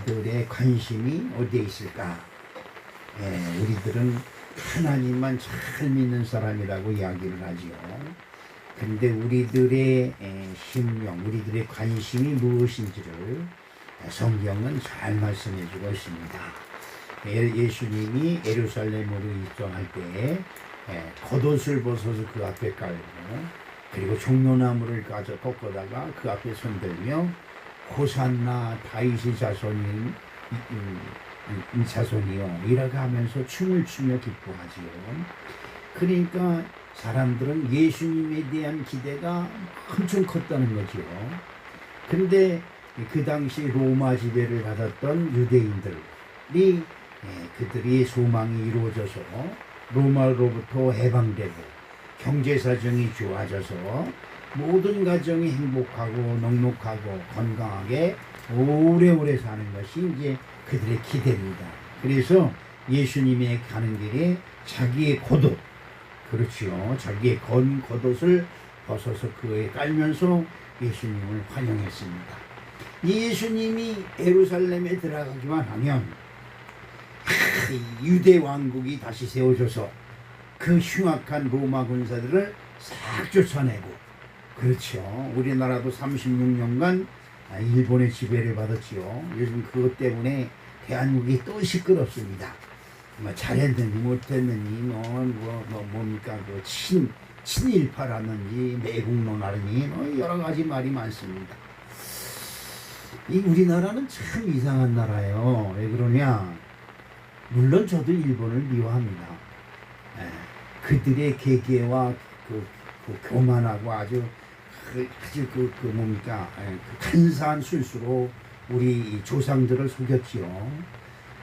우리들의 관심이 어디에 있을까? 우리들은 하나님만 잘 믿는 사람이라고 이야기를 하지요. 근데 우리들의 심령, 우리들의 관심이 무엇인지를 성경은 잘 말씀해 주고 있습니다. 예수님이 예루살렘으로 입성할 때에 겉옷을 벗어서 그 앞에 깔고, 그리고 종려나무를 꺾어다가 그 앞에 손들며 호산나 다윗의 자손이요 이라고 하면서 춤을 추며 기뻐하지요. 그러니까 사람들은 예수님에 대한 기대가 엄청 컸다는 거지요. 근데 그 당시 로마 지배를 받았던 유대인들이 그들이 소망이 이루어져서 로마로부터 해방되고 경제 사정이 좋아져서 모든 가정이 행복하고 넉넉하고 건강하게 오래오래 사는 것이 이제 그들의 기대입니다. 그래서 예수님의 가는 길에 자기의 겉옷, 그렇지요, 자기의 겉옷을 벗어서 그에 깔면서 예수님을 환영했습니다. 예수님이 예루살렘에 들어가기만 하면 유대 왕국이 다시 세워져서 그 흉악한 로마 군사들을 싹 쫓아내고, 그렇죠, 우리나라도 36년간 일본의 지배를 받았지요. 요즘 그것 때문에 대한민국이 또 시끄럽습니다. 잘했는지 못했는지 뭡니까 그 친일파라든지 매국노라든지 여러 가지 말이 많습니다. 이 우리나라는 참 이상한 나라예요. 왜 그러냐? 물론 저도 일본을 미워합니다. 그들의 계계와 그 교만하고 아주 뭡니까 간사한 술수로 우리 조상들을 속였지요.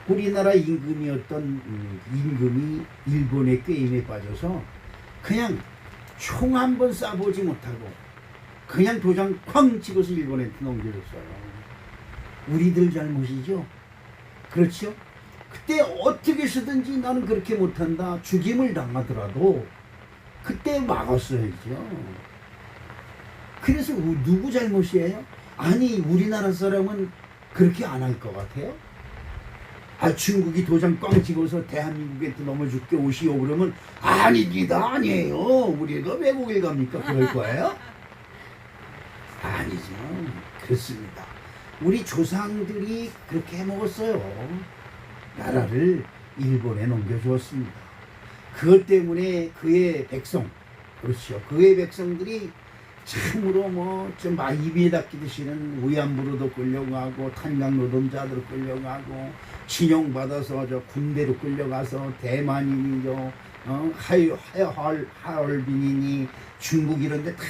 우리나라 임금이었던 임금이 일본의 게임에 빠져서 그냥 총 한 번 쏴보지 못하고 그냥 도장 쾅 찍어서 일본에 넘겨줬어요. 우리들 잘못이죠. 그렇죠? 그때 어떻게 해서든지 나는 그렇게 못한다, 죽임을 당하더라도 그때 막았어야죠. 그래서 누구 잘못이에요? 아니 우리나라 사람은 그렇게 안 할 것 같아요? 중국이 도장 꽝 찍어서 대한민국에 넘어줄게 오시오 그러면 아닙니다, 아니에요, 우리가 외국에 갑니까? 그럴 거예요? 아니죠. 그렇습니다. 우리 조상들이 그렇게 해먹었어요. 나라를 일본에 넘겨주었습니다. 그것 때문에 그의 백성, 그렇죠, 그의 백성들이 참으로 좀 입에 닦이듯이는 위안부로도 끌려가고 탄광 노동자들로 끌려가고 진용받아서 저 군대로 끌려가서 대만인이죠, 하얼빈이니 중국 이런데 다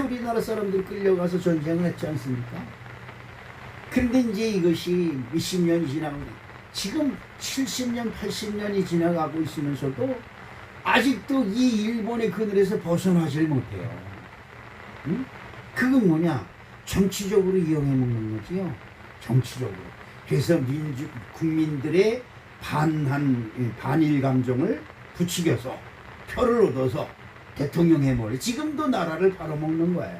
우리나라 사람들 끌려가서 전쟁을 했지 않습니까? 그런데 이제 이것이 몇십 년이 지나고 지금 70년 80년이 지나가고 있으면서도 아직도 이 일본의 그늘에서 벗어나질 못해요. 응? 그건 뭐냐? 정치적으로 이용해 먹는 거지요. 정치적으로. 그래서 국민들의 반일 감정을 부추겨서 표를 얻어서 대통령 해머리 지금도 나라를 팔아먹는 거예요.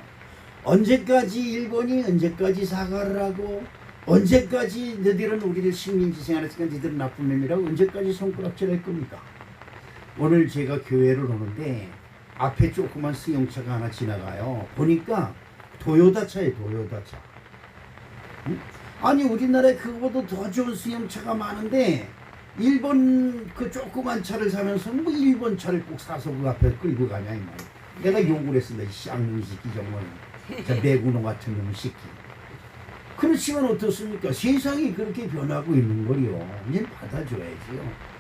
언제까지 일본이 언제까지 사과를 하고 언제까지 너희들은 우리를 식민지 생활했으니까 너희들은 나쁜 놈이라고 언제까지 손가락질할 겁니까? 오늘 제가 교회를 오는데 앞에 조그만 승용차가 하나 지나가요. 보니까 도요타차예요. 도요타차. 응? 아니 우리나라에 그거보다 더 좋은 승용차가 많은데 일본 그 조그만 차를 사면서 일본 차를 꼭 사서 그 앞에 끌고 가냐 이 말이야. 내가 욕을 했습니다. 이 쌍놈 새끼 정말. 저 매구노 같은 놈의 새끼. 그렇지만 어떻습니까? 세상이 그렇게 변하고 있는 거요. 이제 받아줘야지요.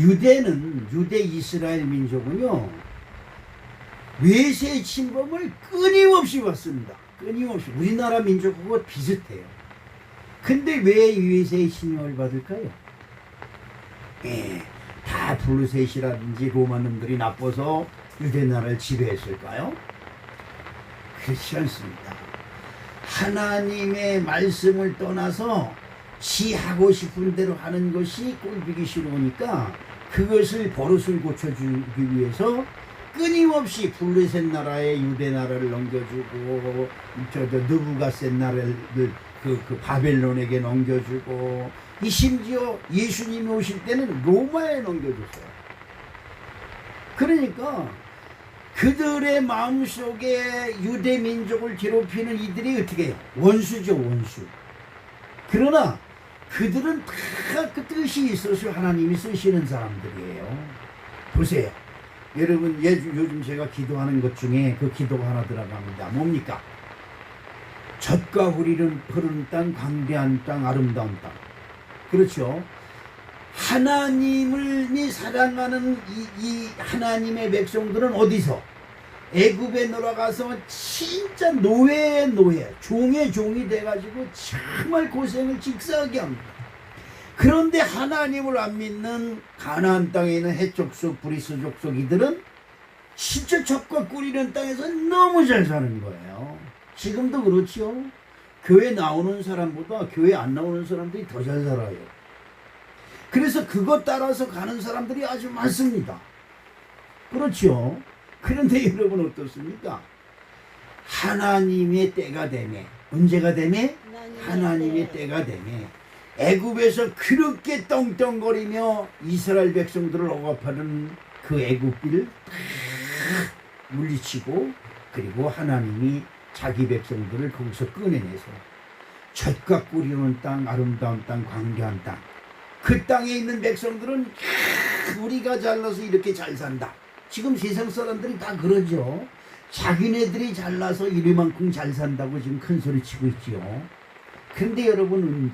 유대 이스라엘 민족은요, 외세 침범을 끊임없이 받습니다. 끊임없이. 우리나라 민족하고 비슷해요. 근데 왜 외세의 침범을 받을까요? 다 블루셋이라든지 로마 놈들이 나빠서 유대 나라를 지배했을까요? 그렇지 않습니다. 하나님의 말씀을 떠나서 지 하고 싶은 대로 하는 것이 꼴보기 싫으니까 그것을 버릇을 고쳐주기 위해서 끊임없이 블레셋 나라에 유대 나라를 넘겨주고 느부갓셋 나라를 그 바벨론에게 넘겨주고, 이 심지어 예수님이 오실 때는 로마에 넘겨줬어요. 그러니까 그들의 마음속에 유대 민족을 괴롭히는 이들이 어떻게 해요? 원수죠, 원수. 그러나 그들은 다 그 뜻이 있어서 하나님이 쓰시는 사람들이에요. 보세요. 여러분, 요즘 제가 기도하는 것 중에 그 기도가 하나 들어갑니다. 뭡니까? 젖과 흐르는 땅, 광대한 땅, 아름다운 땅. 그렇죠. 하나님을 사랑하는 이 하나님의 백성들은 어디서? 애굽에 놀아가서 진짜 노예의 노예, 종의 종이 돼가지고 정말 고생을 직사하게 합니다. 그런데 하나님을 안 믿는 가나안 땅에 있는 헷족속, 브리스 족속 이들은 진짜 젖과 꿀이는 땅에서 너무 잘 사는 거예요. 지금도 그렇죠. 교회 나오는 사람보다 교회 안 나오는 사람들이 더 잘 살아요. 그래서 그것 따라서 가는 사람들이 아주 많습니다. 그렇죠. 그런데 여러분 어떻습니까? 하나님의 때가 되매, 언제가 되매? 하나님의 때가 되매, 애굽에서 그렇게 떵떵거리며 이스라엘 백성들을 억압하는 그 애굽비를 물리치고, 그리고 하나님이 자기 백성들을 거기서 꺼내내서 젖과 꿀이는 땅, 아름다운 땅, 광대한 땅, 그 땅에 있는 백성들은 우리가 잘나서 이렇게 잘 산다. 지금 세상 사람들이 다 그러죠. 자기네들이 잘나서 이만큼 잘 산다고 지금 큰 소리 치고 있지요. 근데 여러분은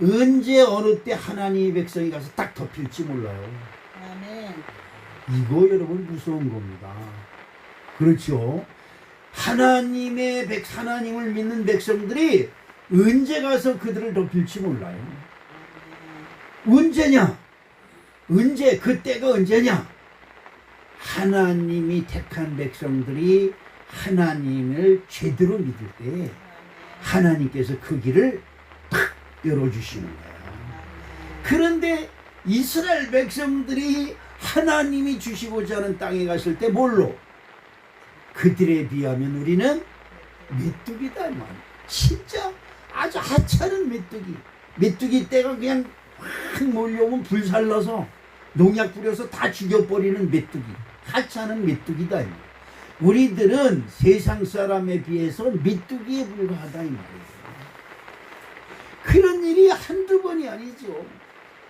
언제 어느 때 하나님의 백성이 가서 딱 덮일지 몰라요. 아멘. 이거 여러분 무서운 겁니다. 그렇죠. 하나님을 믿는 백성들이 언제 가서 그들을 덮일지 몰라요. 언제냐? 그때가 언제냐? 하나님이 택한 백성들이 하나님을 제대로 믿을 때 하나님께서 그 길을 탁 열어주시는 거예요. 그런데 이스라엘 백성들이 하나님이 주시고자 하는 땅에 갔을 때 뭘로? 그들에 비하면 우리는 메뚜기다. 진짜 아주 하찮은 메뚜기 떼가 그냥 확 몰려오면 불살라서 농약 뿌려서 다 죽여버리는 메뚜기, 하찮은 메뚜기다. 우리들은 세상 사람에 비해서 메뚜기에 불과하다 이 말이에요. 그런 일이 한두 번이 아니죠.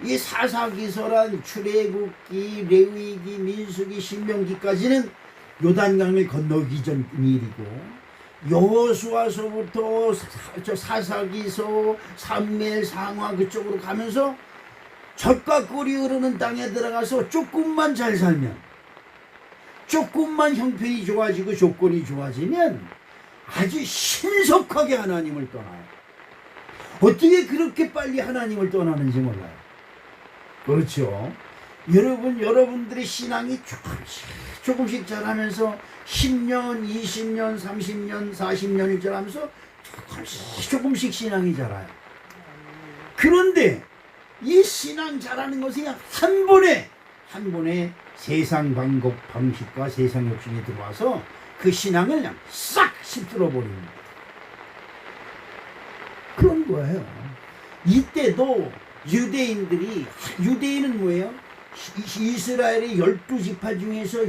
이 사사기서란 출애굽기, 레위기, 민수기, 신명기까지는 요단강을 건너기 전 일이고, 여호수아서부터 사사기서, 삼무엘, 상하 그쪽으로 가면서 젖과 꿀이 흐르는 땅에 들어가서 조금만 잘 살면, 조금만 형편이 좋아지고 조건이 좋아지면 아주 신속하게 하나님을 떠나요. 어떻게 그렇게 빨리 하나님을 떠나는지 몰라요. 그렇죠. 여러분들의 신앙이 조금씩 자라면서 10년, 20년, 30년, 40년을 자라면서 조금씩 신앙이 자라요. 그런데 이 신앙 자라는 것이 한 번에 세상 방식과 세상 욕심이 들어와서 그 신앙을 그냥 싹 씹들어 버립니다. 그런 거예요. 이때도 유대인은 뭐예요? 이스라엘의 12지파 중에서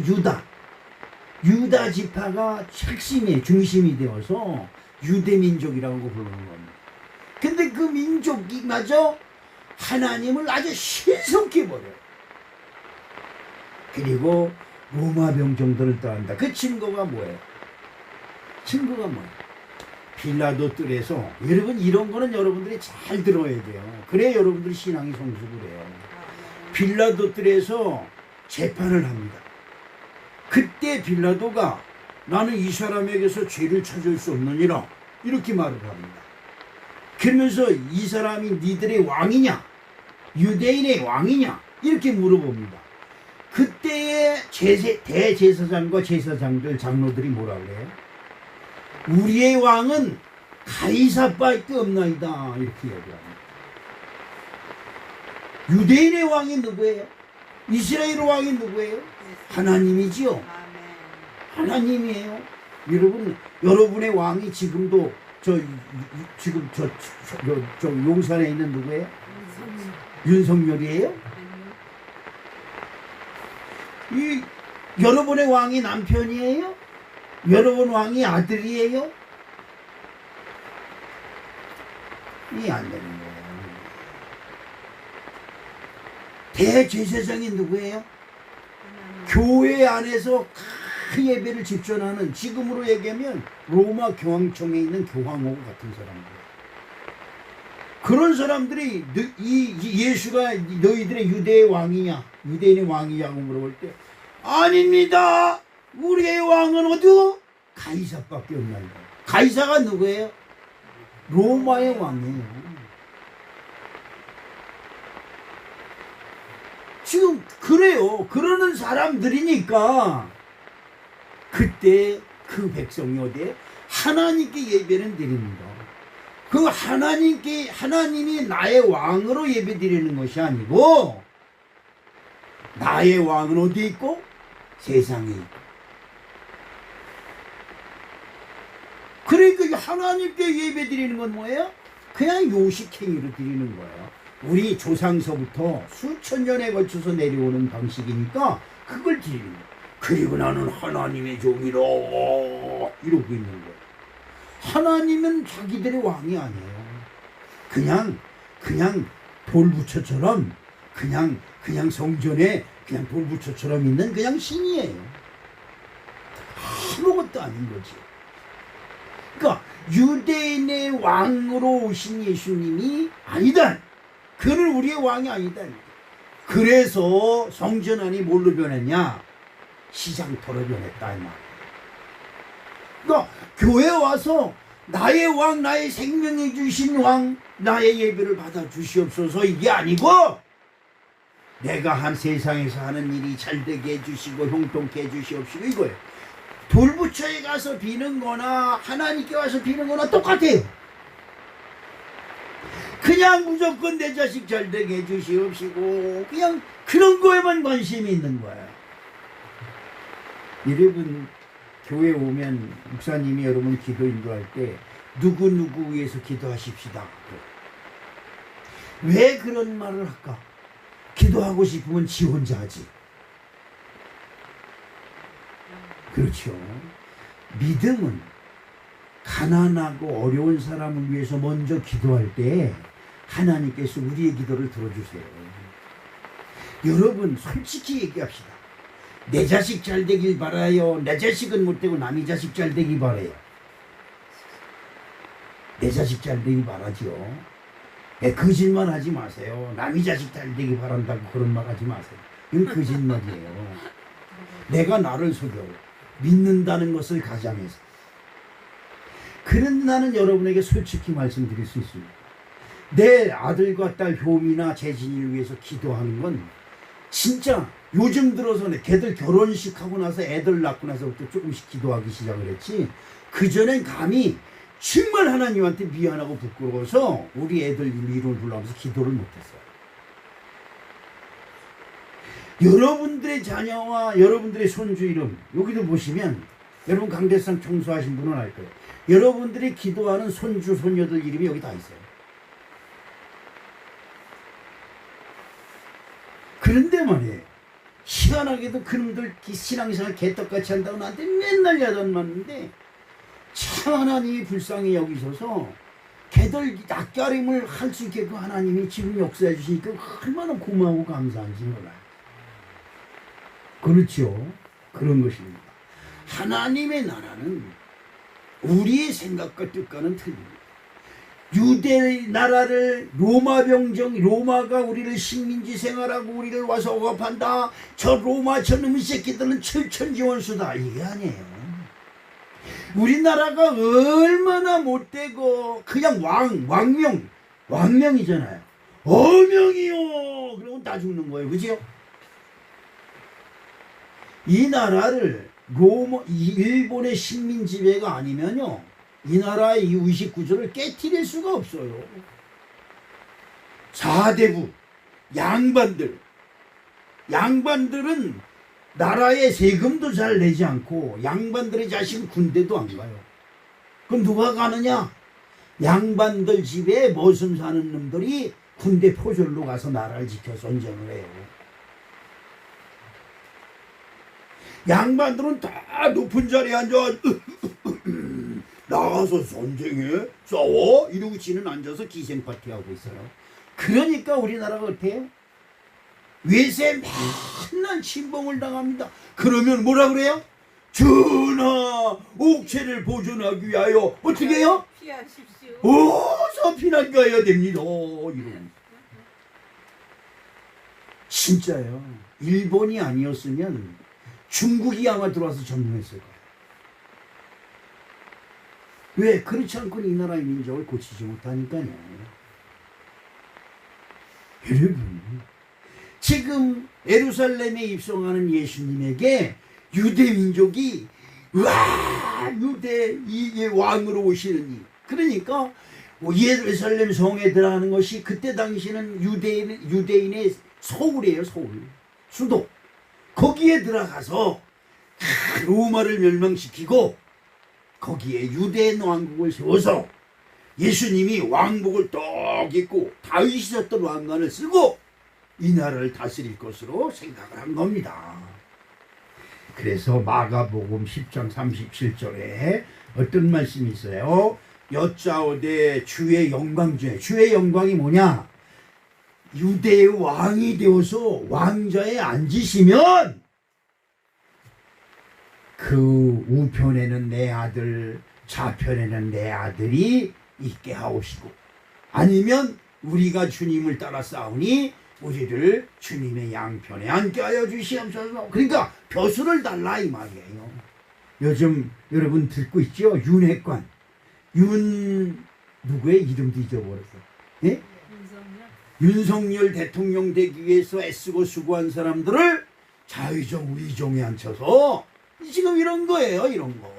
유다 지파가 핵심이, 중심이 되어서 유대민족이라고 부르는 겁니다. 근데 그 민족이 마저 하나님을 아주 신성히 버려요. 그리고 로마 병정들을 따른다. 그 증거가 뭐예요? 빌라도 뜰에서, 여러분 이런 거는 여러분들이 잘 들어야 돼요. 그래야 여러분들이 신앙이 성숙을 해요. 빌라도 뜰에서 재판을 합니다. 그때 빌라도가 나는 이 사람에게서 죄를 찾을 수 없느니라 이렇게 말을 합니다. 그러면서 이 사람이 니들의 왕이냐? 유대인의 왕이냐? 이렇게 물어봅니다. 그때의 대제사장과 제사장들, 장로들이 뭐라 그래요? 우리의 왕은 가이사밖에 없나이다 이렇게 얘기합니다. 유대인의 왕이 누구예요? 이스라엘 왕이 누구예요? 하나님이지요. 하나님이에요. 여러분의 왕이 지금도 지금 저 용산에 있는 누구예요? 윤석열이에요? 이 여러분의 왕이 남편이에요? 여러분 왕이 아들이에요? 이게 안 되는 거예요. 대제사장이 누구예요? 교회 안에서 그 예배를 집전하는, 지금으로 얘기하면 로마 교황청에 있는 교황하고 같은 사람들. 그런 사람들이 이 예수가 너희들의 유대의 왕이냐, 유대인의 왕이냐고 물어볼 때 아닙니다. 우리의 왕은 어디요? 가이사밖에 없나요? 가이사가 누구예요? 로마의 왕이에요. 지금 그래요. 그러는 사람들이니까 그때 그 백성이 어디에? 하나님께 예배는 드립니다. 그 하나님이 나의 왕으로 예배 드리는 것이 아니고, 나의 왕은 어디 있고? 세상에 있고. 그러니까 하나님께 예배 드리는 건 뭐예요? 그냥 요식행위로 드리는 거예요. 우리 조상서부터 수천 년에 걸쳐서 내려오는 방식이니까 그걸 드리는 거예요. 그리고 나는 하나님의 종이로 이러고 있는 거예요. 하나님은 자기들의 왕이 아니에요. 그냥 돌부처처럼, 그냥 성전에 그냥 돌부처처럼 있는 그냥 신이에요. 아무것도 아닌 거지. 그러니까 유대인의 왕으로 오신 예수님이 아니다. 그는 우리의 왕이 아니다. 그래서 성전 안이 뭘로 변했냐? 시장터로 변했다 이 말. 그러니까 교회 와서 나의 왕, 나의 생명이 주신 왕, 나의 예배를 받아 주시옵소서 이게 아니고, 내가 한 세상에서 하는 일이 잘되게 해주시고 형통케 해주시옵시고 이거예요. 돌부처에 가서 비는 거나 하나님께 와서 비는 거나 똑같아요. 그냥 무조건 내 자식 잘되게 해주시옵시고 그냥 그런 거에만 관심이 있는 거야. 여러분 교회 오면 목사님이 여러분 기도 인도할 때 누구누구 위해서 기도하십시다. 왜 그런 말을 할까? 기도하고 싶으면 지 혼자 하지. 그렇죠. 믿음은 가난하고 어려운 사람을 위해서 먼저 기도할 때 하나님께서 우리의 기도를 들어주세요. 여러분 솔직히 얘기합시다. 내 자식 잘 되길 바라요? 내 자식은 못되고 남의 자식 잘 되길 바라요? 내 자식 잘 되길 바라죠. 거짓말 하지 마세요. 남의 자식 잘 되길 바란다고 그런 말 하지 마세요. 이건 거짓말이에요. 내가 나를 속여 믿는다는 것을 가장해서. 그런 나는 여러분에게 솔직히 말씀드릴 수 있습니다. 내 아들과 딸 효미나 재진이를 위해서 기도하는 건 진짜 요즘 들어서는 걔들 결혼식하고 나서 애들 낳고 나서부터 조금씩 기도하기 시작을 했지, 그전엔 감히 정말 하나님한테 미안하고 부끄러워서 우리 애들 이름을 불러면서 기도를 못했어요. 여러분들의 자녀와 여러분들의 손주 이름 여기도 보시면, 여러분 강대상 청소하신 분은 알 거예요. 여러분들이 기도하는 손주 손녀들 이름이 여기 다 있어요. 그런데 말이에요, 희한하게도 그놈들 신앙생활 개떡같이 한다고 나한테 맨날 야단 맞는데 참 하나님이 불쌍히 여기셔서 걔들 낯가림을 할 수 있게 그 하나님이 지금 역사해 주시니까 얼마나 고마워 감사한지 몰라요. 그렇죠. 그런 것입니다. 하나님의 나라는 우리의 생각과 뜻과는 틀립니다. 유대 나라를 로마 병정, 로마가 우리를 식민지 생활하고 우리를 와서 억압한다. 저 로마 저놈의 새끼들은 철천지원수다. 이게 아니에요. 우리나라가 얼마나 못되고 그냥 왕명이잖아요. 어명이요. 그러면 다 죽는 거예요. 그죠? 이 나라를 일본의 식민 지배가 아니면요, 이 나라의 이 의식 구조를 깨트릴 수가 없어요. 4대부 양반들은 나라에 세금도 잘 내지 않고 양반들의 자식은 군대도 안 가요. 그럼 누가 가느냐? 양반들 집에 머슴 사는 놈들이 군대 포졸로 가서 나라를 지켜 전쟁을 해요. 양반들은 다 높은 자리에 앉아 나가서 전쟁해 싸워 이러고 지는 앉아서 기생 파티하고 있어요. 그러니까 우리나라가 어때요? 외세 맨날 침범을 당합니다. 그러면 뭐라 그래요? 전하 옥체를 보존하기 위하여 어떻게 해요? 피하십시오. 어서 피난 가야 됩니다. 이런. 진짜요. 일본이 아니었으면 중국이 아마 들어와서 점령했을 거예요. 왜? 그렇지 않고는 이 나라의 민족을 고치지 못하니까요. 여러분, 지금 예루살렘에 입성하는 예수님에게 유대 민족이 유대 이 왕으로 오시느니, 그러니까 예루살렘 성에 들어가는 것이 그때 당시는 유대인의 서울이에요. 서울 수도. 거기에 들어가서 로마를 멸망시키고 거기에 유대인 왕국을 세워서 예수님이 왕복을 떡 입고 다윗이 썼던 왕관을 쓰고 이 나라를 다스릴 것으로 생각을 한 겁니다. 그래서 마가복음 10장 37절에 어떤 말씀이 있어요? 여짜오되 주의 영광 중에, 주의 영광이 뭐냐? 유대의 왕이 되어서 왕좌에 앉으시면 그 우편에는 내 아들, 좌편에는 내 아들이 있게 하옵시고, 아니면 우리가 주님을 따라 싸우니 우리를 주님의 양편에 앉게 하여 주시옵소서. 그러니까 벼슬을 달라 이 말이에요. 요즘 여러분 듣고 있죠? 윤핵관. 누구의 이름도 잊어버렸어. 예? 윤석열 대통령 되기 위해서 애쓰고 수고한 사람들을 자의정 위정에 앉혀서 지금 이런 거예요. 이런 거.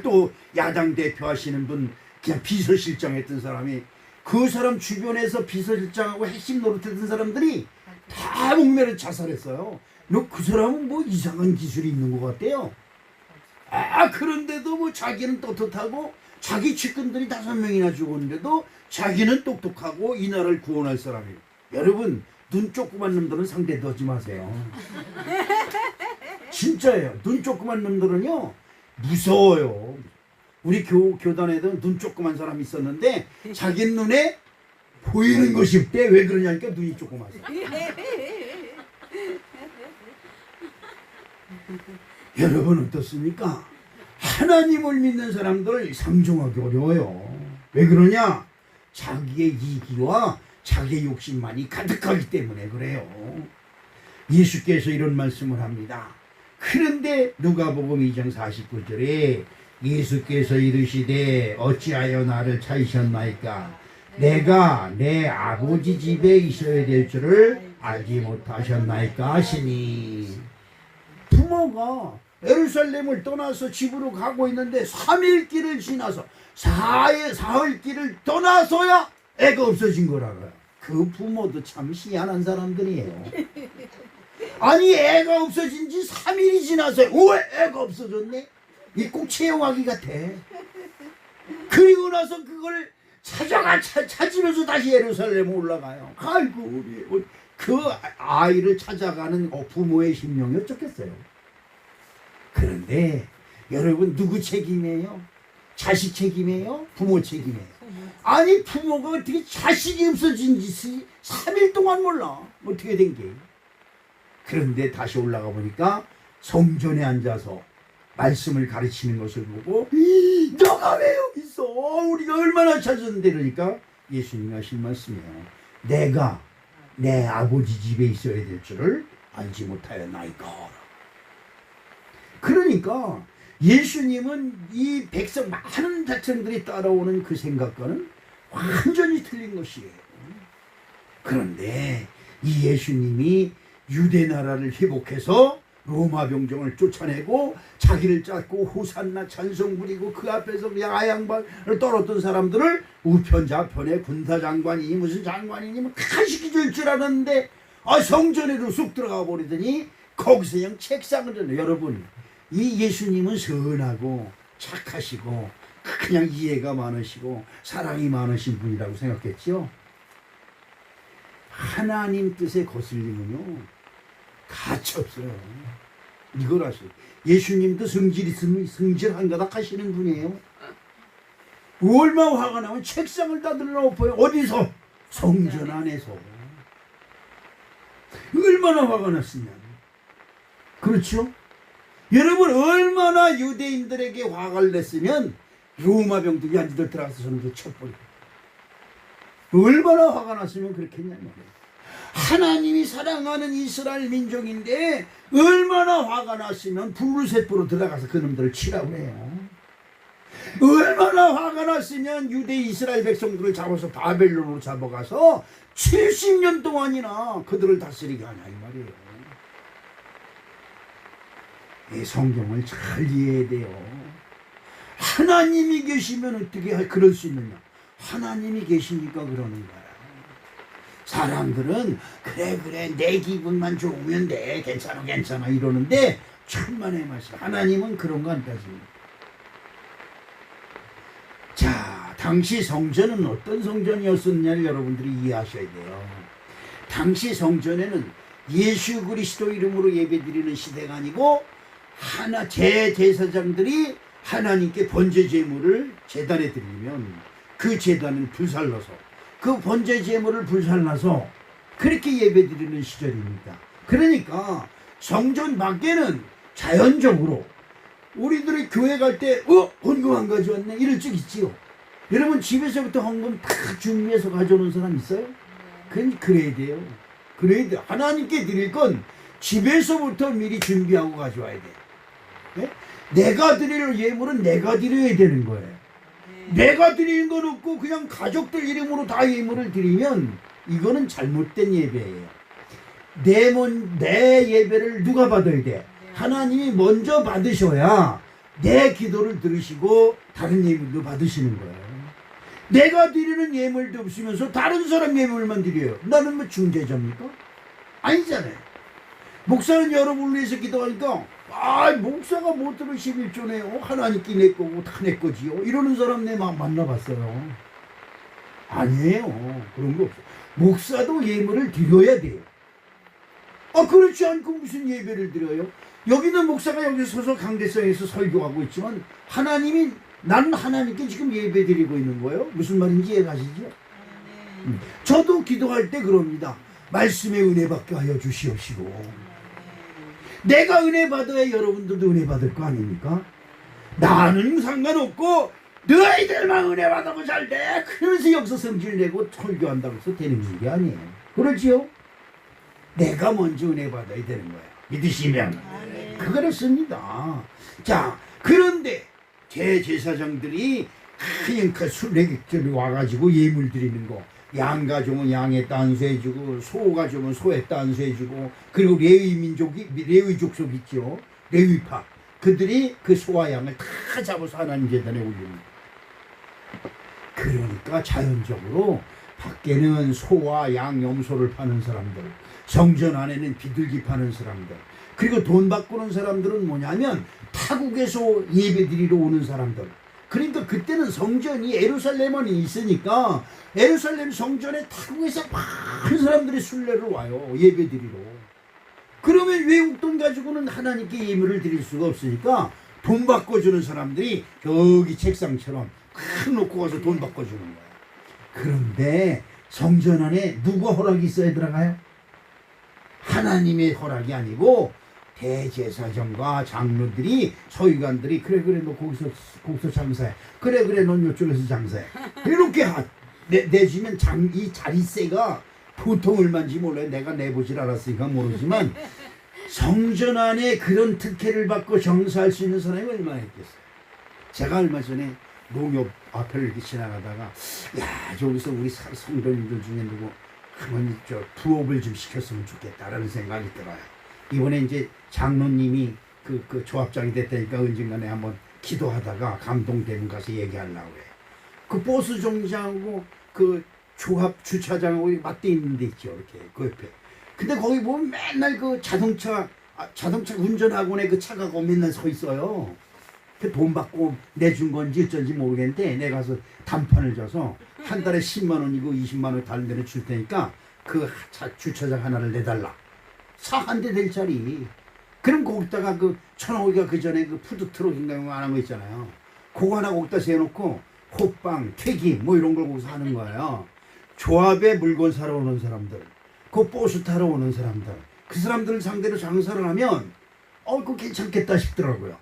또 야당 대표 하시는 분, 그냥 비서실장 했던 사람이, 그 사람 주변에서 비서실장하고 핵심 노릇했던 사람들이 다 목매를 자살했어요. 그 사람은 뭐 이상한 기술이 있는 것 같대요. 그런데도 뭐 자기는 떳떳하고 자기 측근들이 5명이나 죽었는데도 자기는 똑똑하고 이 나라를 구원할 사람이에요. 여러분, 눈 조그만 놈들은 상대도 하지 마세요. 진짜예요. 눈 조그만 놈들은요 무서워요. 우리 교단에도 눈 조그만 사람이 있었는데 자기 눈에 보이는 것이 없대. 왜 그러냐니까 눈이 조그마서. 여러분 어떻습니까? 하나님을 믿는 사람들 상종하기 어려워요. 왜 그러냐? 자기의 이기와 자기의 욕심만이 가득하기 때문에 그래요. 예수께서 이런 말씀을 합니다. 그런데 누가복음 2장 49절에 예수께서 이르시되 어찌하여 나를 찾으셨나이까? 내가 내 아버지 집에 있어야 될 줄을 알지 못하셨나이까 하시니. 부모가 예루살렘을 떠나서 집으로 가고 있는데 3일 길을 지나서 사흘 길을 떠나서야 애가 없어진 거라고요. 그 부모도 참 희한한 사람들이에요. 아니 애가 없어진 지 3일이 지나서 왜 애가 없어졌네? 이 꼭 채용하기 같아. 그리고 나서 그걸 찾으면서 다시 예루살렘에 올라가요. 아이고 우리 그 아이를 찾아가는 부모의 심령이 어쩌겠어요. 그런데 여러분 누구 책임이에요? 자식 책임이에요? 부모 책임이에요? 아니 부모가 어떻게 자식이 없어진 지 3일 동안 몰라. 어떻게 된 게. 그런데 다시 올라가 보니까 성전에 앉아서 말씀을 가르치는 것을 보고 너가 왜 여기 있어? 우리가 얼마나 찾았는데. 그러니까 예수님이 하신 말씀이에요. 내가 내 아버지 집에 있어야 될 줄을 알지 못하였나이까. 그러니까 예수님은 이 백성, 많은 백성들이 따라오는 그 생각과는 완전히 틀린 것이에요. 그런데 이 예수님이 유대 나라를 회복해서 로마 병정을 쫓아내고 자기를 짰고 호산나 찬송 부리고 그 앞에서 야양반을 떨었던 사람들을 우편 좌편에 군사장관이니 무슨 장관이니 다 시켜줄 줄 알았는데 성전에도 쑥 들어가 버리더니 거기서 그냥 책상을. 여러분, 이 예수님은 선하고 착하시고 그냥 이해가 많으시고 사랑이 많으신 분이라고 생각했죠. 하나님 뜻에 거슬리면요 가치 없어요. 이걸 아시죠. 예수님도 성질 한가닥 하시는 분이에요. 얼마나 화가 나면 책상을 다 들러엎어요. 어디서? 성전 안에서. 얼마나 화가 났으면. 그렇죠? 여러분 얼마나 유대인들에게 화가 냈으면 로마 병들이 앉이들 들어가서 저는 쳐버리고 얼마나 화가 났으면 그렇겠냐 말이에요. 하나님이 사랑하는 이스라엘 민족인데 얼마나 화가 났으면 불루세포로 들어가서 그놈들을 치라고 해요. 얼마나 화가 났으면 유대 이스라엘 백성들을 잡아서 바벨론으로 잡아가서 70년 동안이나 그들을 다스리게 하냐 이 말이에요. 이 성경을 잘 이해해야 돼요. 하나님이 계시면 어떻게 그럴 수 있느냐. 하나님이 계시니까 그러는 거야. 사람들은 그래 내 기분만 좋으면 돼 괜찮아 이러는데 천만의 말씀. 하나님은 그런 거 안 따집니다. 자, 당시 성전은 어떤 성전이었었냐를 여러분들이 이해하셔야 돼요. 당시 성전에는 예수 그리스도 이름으로 예배드리는 시대가 아니고 제사장들이 하나님께 번제 제물을 제단에 드리면 그 제단을 불살라서 그 번제 제물을 불살라서 그렇게 예배드리는 시절입니다. 그러니까 성전 밖에는 자연적으로 우리들이 교회 갈 때 헌금 안 가져왔네 이럴 적 있지요. 여러분 집에서부터 헌금 다 준비해서 가져오는 사람 있어요? 그래야 돼요. 그래야 돼요. 하나님께 드릴 건 집에서부터 미리 준비하고 가져와야 돼요. 네? 내가 드릴 예물은 내가 드려야 되는 거예요. 내가 드리는 건 없고 그냥 가족들 이름으로 다 예물을 드리면 이거는 잘못된 예배예요. 내 예배를 누가 받아야 돼? 하나님이 먼저 받으셔야 내 기도를 들으시고 다른 예물도 받으시는 거예요. 내가 드리는 예물도 없으면서 다른 사람 예물만 드려요. 나는 뭐 중재자입니까? 아니잖아요. 목사는 여러분을 위해서 기도하니까 목사가 못 들으면 11조네요. 하나님께 내 거고 다 내 거지요. 이러는 사람 내 만나봤어요. 아니에요. 그런 거 없어요. 목사도 예물을 드려야 돼요. 그렇지 않고 무슨 예배를 드려요? 여기는 목사가 여기 서서 강대성에서 설교하고 있지만 나는 하나님께 지금 예배 드리고 있는 거예요. 무슨 말인지 이해가시죠? 저도 기도할 때 그럽니다. 말씀의 은혜 받게 하여 주시옵시고. 내가 은혜 받아야 여러분들도 은혜 받을 거 아닙니까? 나는 상관없고 너희들만 은혜 받으면 잘 돼. 그래서 여기서 성질 내고 설교한다고 해서 되는 게 아니에요. 그렇지요? 내가 먼저 은혜 받아야 되는 거예요. 믿으시면. 그거였습니다. 자, 그런데 제사장들이 그냥 그 술래객들이 와가지고 예물 드리는 거, 양 가져오면 양의 단수해주고 소 가져오면 소의 단수해주고, 그리고 레위 족속 있죠. 레위파 그들이 그 소와 양을 다 잡아서 하나님 제단에 올립니다. 그러니까 자연적으로 밖에는 소와 양 염소를 파는 사람들, 성전 안에는 비둘기 파는 사람들, 그리고 돈 바꾸는 사람들은 뭐냐면 타국에서 예배드리러 오는 사람들. 그러니까 그때는 성전이 예루살렘에 있으니까 예루살렘 성전에 타국에서 많은 사람들이 순례를 와요. 예배드리러. 그러면 외국 돈 가지고는 하나님께 예물을 드릴 수가 없으니까 돈 바꿔주는 사람들이 여기 책상처럼 큰 놓고 가서 돈 바꿔주는 거야. 그런데 성전 안에 누가 허락이 있어야 들어가요? 하나님의 허락이 아니고 대제사장과 장로들이, 서기관들이 그래 너 거기서 장사해, 그래 넌 이쪽에서 장사해, 이렇게 내주면 이 자리세가 보통 얼마인지 몰라요. 내가 내보질 않았으니까 모르지만 성전 안에 그런 특혜를 받고 정사할 수 있는 사람이 얼마나 있겠어요. 제가 얼마 전에 농협 앞을 이렇게 지나가다가 저기서 우리 성도님들 중에 누구 한번 부업을 좀 시켰으면 좋겠다라는 생각이 들어요. 이번에 이제 장로님이 그 조합장이 됐다니까 언젠간에 한번 기도하다가 감동되면 가서 얘기하려고 해요. 그 버스 정류장하고 그 조합 주차장하고 맞대 있는 데 있죠. 이렇게 그 옆에. 근데 거기 보면 맨날 그 자동차 운전학원에 그 차가 맨날 서 있어요. 그 돈 받고 내준 건지 어쩐지 모르겠는데 내가 가서 단판을 줘서 한 달에 10만 원이고 20만 원 다른 데는 줄 테니까 그 주차장 하나를 내달라. 차 한 대 될 자리. 그럼 거기다가 그 천호기가 그 전에 그 푸드트럭인가 뭐 하는 거 있잖아요. 그거 하나 거기다 세워놓고 호빵, 튀김 뭐 이런 걸 거기서 하는 거예요. 조합에 물건 사러 오는 사람들, 그 버스 타러 오는 사람들, 그 사람들을 상대로 장사를 하면 그거 괜찮겠다 싶더라고요.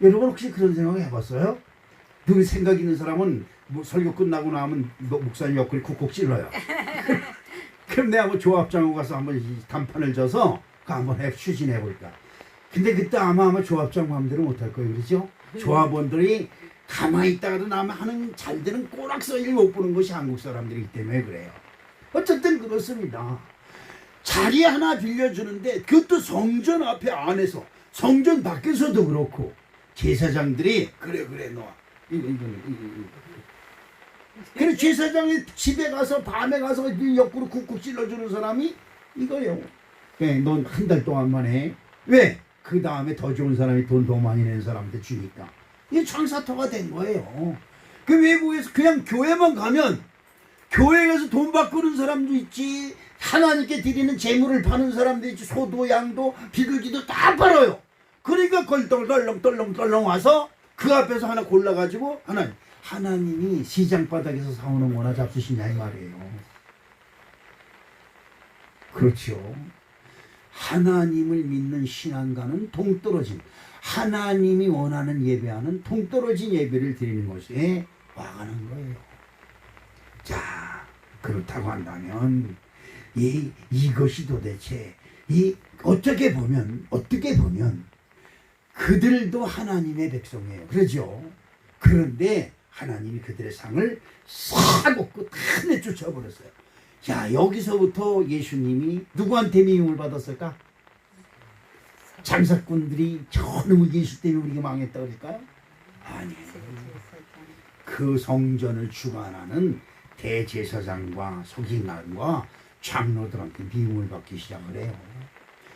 여러분 혹시 그런 생각 해봤어요? 늘 생각 있는 사람은 뭐 설교 끝나고 나면 목사님 옆구리 쿡쿡 찔러요. 그럼 내가 뭐 조합장하고 가서 한번 단판을 져서 그 한번 추진해볼까. 근데 그때 아마 조합장 마음대로 못할 거예요. 그렇죠? 조합원들이 가만히 있다가도 나만 하는 잘 되는 꼬락서리를 못 보는 것이 한국 사람들이기 때문에 그래요. 어쨌든 그렇습니다. 자리 하나 빌려주는데 그것도 성전 앞에 안에서 성전 밖에서도 그렇고 제사장들이 그래 너 이거. 그래 제사장이 집에 가서 밤에 가서 옆구리 쿡쿡 찔러주는 사람이 이거예요. 넌 한 달 동안만 해. 왜? 그 다음에 더 좋은 사람이 돈 더 많이 내는 사람한테 주니까. 이게 장사터가 된 거예요. 그 외국에서 그냥 교회만 가면 교회에 가서 돈 바꾸는 사람도 있지, 하나님께 드리는 재물을 파는 사람도 있지, 소도 양도 비둘기도 다 팔아요. 그러니까 떨렁 와서 그 앞에서 하나 골라가지고 하나님이 시장 바닥에서 사오는 거나 잡수시냐 이 말이에요. 그렇죠. 하나님을 믿는 신앙과는 동떨어진, 하나님이 원하는 예배하는 동떨어진 예배를 드리는 것에 와가는 거예요. 자, 그렇다고 한다면 이것이 도대체 어떻게 보면 그들도 하나님의 백성이에요. 그렇죠? 그런데 하나님이 그들의 상을 싹 먹고 다 내쫓아버렸어요. 자, 여기서부터 예수님이 누구한테 미움을 받았을까? 장사꾼들이 저놈의 예수 때문에 우리가 망했다 그럴까요? 아니에요. 그 성전을 주관하는 대제사장과 서기관과 장로들한테 미움을 받기 시작을 해요.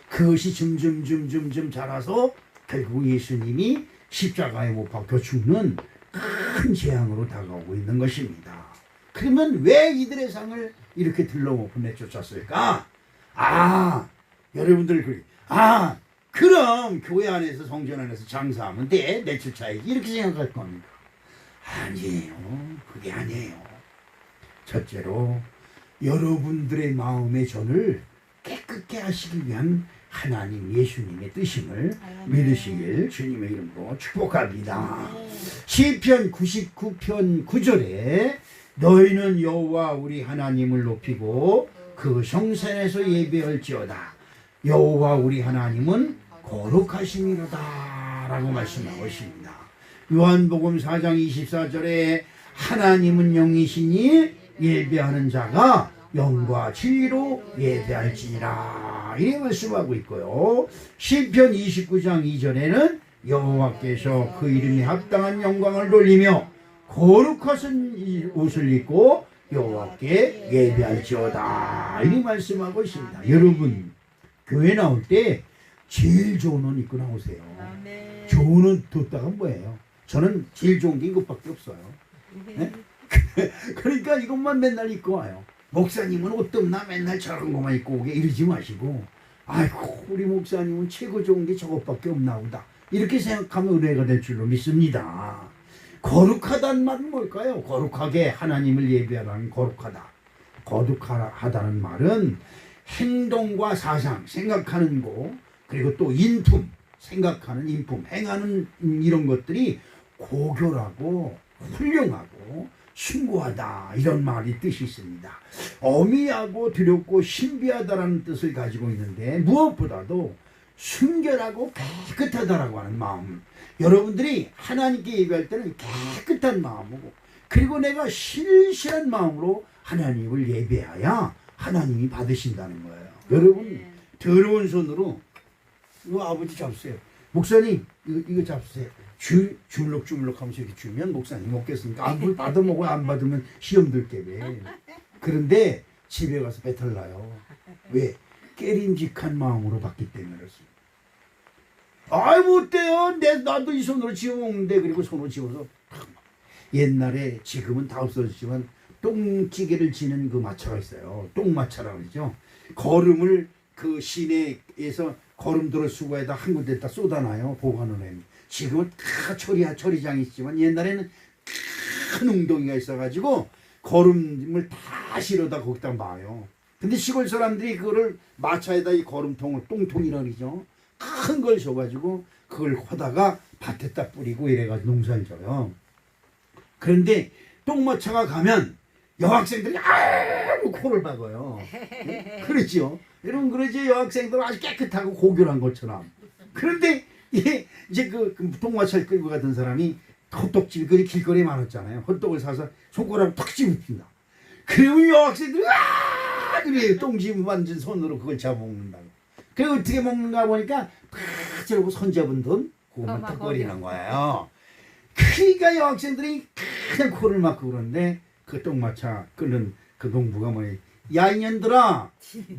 그것이 점점 자라서 결국 예수님이 십자가에 못 박혀 죽는 큰 재앙으로 다가오고 있는 것입니다. 그러면 왜 이들의 상을 이렇게 들러먹고 내쫓았을까? 여러분들 그럼 교회 안에서 성전 안에서 장사하면 돼, 내쫓아야지 이렇게 생각할 겁니다. 아니에요. 그게 아니에요. 첫째로 여러분들의 마음의 전을 깨끗게 하시기 위한 하나님 예수님의 뜻임을 믿으시길 주님의 이름으로 축복합니다. 시편 99편 9절에 너희는 여호와 우리 하나님을 높이고 그 성산에서 예배할지어다. 여호와 우리 하나님은 거룩하심이로다 라고 말씀하고 있습니다. 요한복음 4장 24절에 하나님은 영이시니 예배하는 자가 영과 진리로 예배할지니라 이렇게 말씀하고 있고요. 시편 29장 2절에는 여호와께서 그 이름이 합당한 영광을 돌리며 거룩하신 옷을 입고 여호와께 예배할지어다 이렇게 말씀하고 있습니다. 여러분 교회 나올 때 제일 좋은 옷 입고 나오세요. 좋은 옷 뒀다가 뭐예요? 저는 제일 좋은 게 이것밖에 없어요. 네? 그러니까 이것만 맨날 입고 와요. 목사님은 옷도 없나 맨날 저런 것만 입고 오게 이러지 마시고 아이고 우리 목사님은 최고 좋은 게 저것밖에 없나 보다 이렇게 생각하면 은혜가 될 줄로 믿습니다. 거룩하다는 말은 뭘까요? 거룩하게 하나님을 예배하라는 거룩하다. 거룩하다는 말은 행동과 사상, 생각하는 거 그리고 또 인품, 생각하는 인품, 행하는 이런 것들이 고결하고 훌륭하고 숭고하다 이런 말이 뜻이 있습니다. 어미하고 두렵고 신비하다라는 뜻을 가지고 있는데 무엇보다도 순결하고 깨끗하다라고 하는 마음. 여러분들이 하나님께 예배할 때는 깨끗한 마음이고 그리고 내가 신실한 마음으로 하나님을 예배해야 하나님이 받으신다는 거예요. 여러분 더러운 손으로 이거 아버지 잡으세요. 목사님 이거 잡으세요. 주물럭 하면서 이렇게 주면 목사님 먹겠습니까? 안 받아먹어요. 안 받으면 시험 들게배. 그런데 집에 가서 배탈 나요. 왜? 깨림직한 마음으로 받기 때문에 그렇습니다. 아이 못돼요. 나도 이 손으로 지워 먹는데. 그리고 손으로 지워서 옛날에 지금은 다 없어졌지만 똥찌개를 지는 그 마차가 있어요. 똥마차라고 그러죠. 거름을 그 시내에서 거름도로 수거해다 한 군데다 쏟아놔요. 보관을 해요. 지금은 다 처리장이 있지만 옛날에는 큰 웅덩이가 있어가지고 거름을 다 실어다 거기다 마요. 근데 시골 사람들이 그거를 마차에다 이 거름통을 똥통이라고 그러죠. 큰 걸 줘가지고 그걸 호다가 밭에다 뿌리고 이래가지고 농사를 져요. 그런데 똥마차가 가면 여학생들이 아무 코를 박아요. 그렇죠. 여러분 그러지. 여학생들은 아주 깨끗하고 고결한 것처럼. 그런데 이제 그 똥마차를 끌고 가던 사람이 헛떡집 그 길거리에 많았잖아요. 헛떡을 사서 손가락을 탁 집어준다. 그러면 여학생들이 그래요. 똥집 만진 손으로 그걸 잡아먹는다고. 그래 어떻게 먹는가 보니까 팍 저러고 손잡은 돈 그것만 탁 거리는 거예요. 그러니까 여학생들이 그냥 코를 막고 그러는데 그 똥마차 끓는 그 농부가 뭐니, 야 이년들아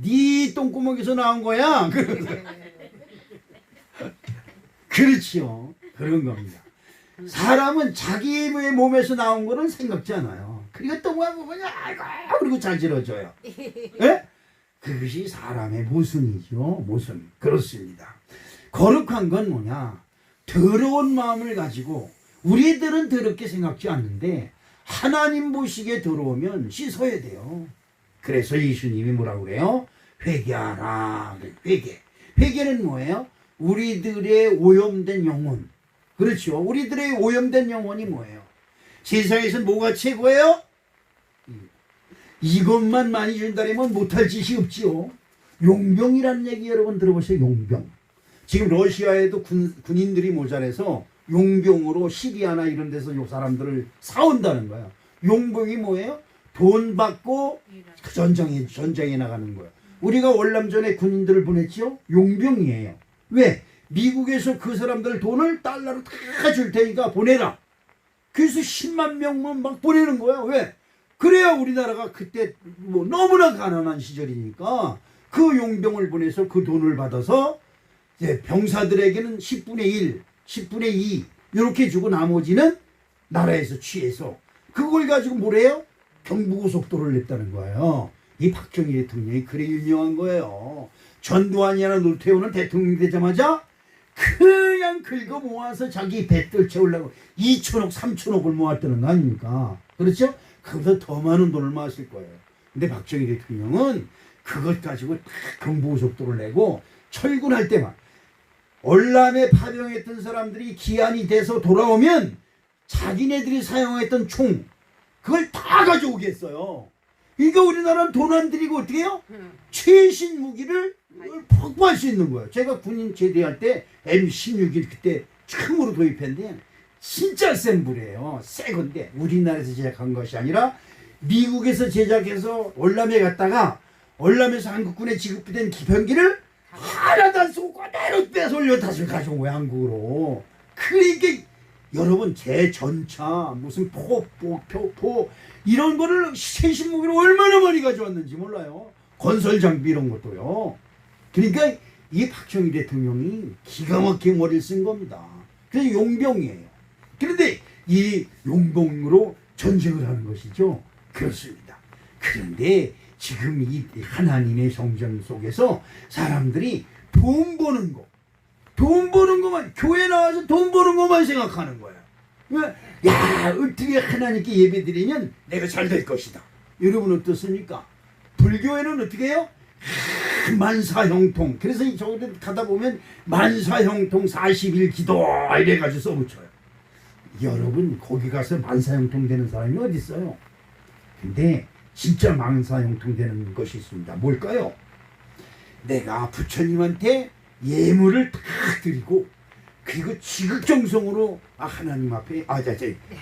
네 똥구멍에서 나온 거야. 그렇지요. 그런 겁니다. 사람은 자기의 몸에서 나온 거는 생각지 않아요. 그러니까 똥만 보면 아이고 그리고 자지러져요. 예? 그것이 사람의 모순이죠. 모순. 그렇습니다. 거룩한 건 뭐냐? 더러운 마음을 가지고 우리들은 더럽게 생각지 않는데 하나님 보시기에 더러우면 씻어야 돼요. 그래서 예수님이 뭐라고 그래요? 회개하라. 회개. 회개는 뭐예요? 우리들의 오염된 영혼. 그렇죠. 우리들의 오염된 영혼이 뭐예요? 세상에서 뭐가 최고예요? 이것만 많이 준다면 못할 짓이 없지요. 용병이라는 얘기 여러분 들어보세요. 용병. 지금 러시아에도 군인들이 모자라서 용병으로 시리아나 이런 데서 요 사람들을 사온다는 거야. 용병이 뭐예요? 돈 받고 전쟁에 나가는 거야. 우리가 월남전에 군인들을 보냈지요? 용병이에요. 왜? 미국에서 그 사람들 돈을 달러로 다 줄 테니까 보내라. 그래서 10만 명만 막 보내는 거야. 왜? 그래야 우리나라가 그때 뭐 너무나 가난한 시절이니까 그 용병을 보내서 그 돈을 받아서 이제 병사들에게는 10분의 1, 10분의 2 이렇게 주고 나머지는 나라에서 취해서 그걸 가지고 뭐래요? 경부고속도로를 냈다는 거예요. 이 박정희 대통령이 그래 유명한 거예요. 전두환이나 노태우는 대통령 되자마자 그냥 긁어 모아서 자기 뱃들 채우려고 2천억, 3천억을 모았다는 거 아닙니까? 그렇죠? 그보다 더 많은 돈을 모았을 거예요. 근데 박정희 대통령은 그것 가지고 다 경부고속도로를 내고 철군할 때만 월남에 파병했던 사람들이 기한이 돼서 돌아오면 자기네들이 사용했던 총 그걸 다 가져오겠어요. 그러니까 우리나라는 돈 안 들이고 어떻게 해요? 최신 무기를 확보할 수 있는 거예요. 제가 군인 제대할 때 M16을 그때 처음으로 도입했는데 진짜 센 불이에요. 새 건데 우리나라에서 제작한 것이 아니라 미국에서 제작해서 월남에 갔다가 월남에서 한국군에 지급된 기병기를 하나도 안 쓰고 그대로 뺏어올려 다시 가져온 거야 한국으로. 그러니까 여러분 제 전차 무슨 포 이런 거를 최신 무기를 얼마나 많이 가져왔는지 몰라요. 건설 장비 이런 것도요. 그러니까 이 박정희 대통령이 기가 막히게 머리를 쓴 겁니다. 그래서 용병이에요. 그런데 이 용병으로 전쟁을 하는 것이죠. 그렇습니다. 그런데 지금 이 하나님의 성전 속에서 사람들이 돈 버는 것만 교회 나와서 돈 버는 것만 생각하는 거야. 야 어떻게 하나님께 예배드리면 내가 잘 될 것이다. 여러분 어떻습니까? 불교에는 어떻게 해요? 만사형통. 그래서 저기 가다 보면 만사형통 40일 기도 이래가지고 써붙여요. 여러분 거기 가서 만사형통 되는 사람이 어디 있어요? 근데 진짜 만사형통 되는 것이 있습니다. 뭘까요? 내가 부처님한테 예물을 다 드리고 그리고 지극정성으로 하나님 앞에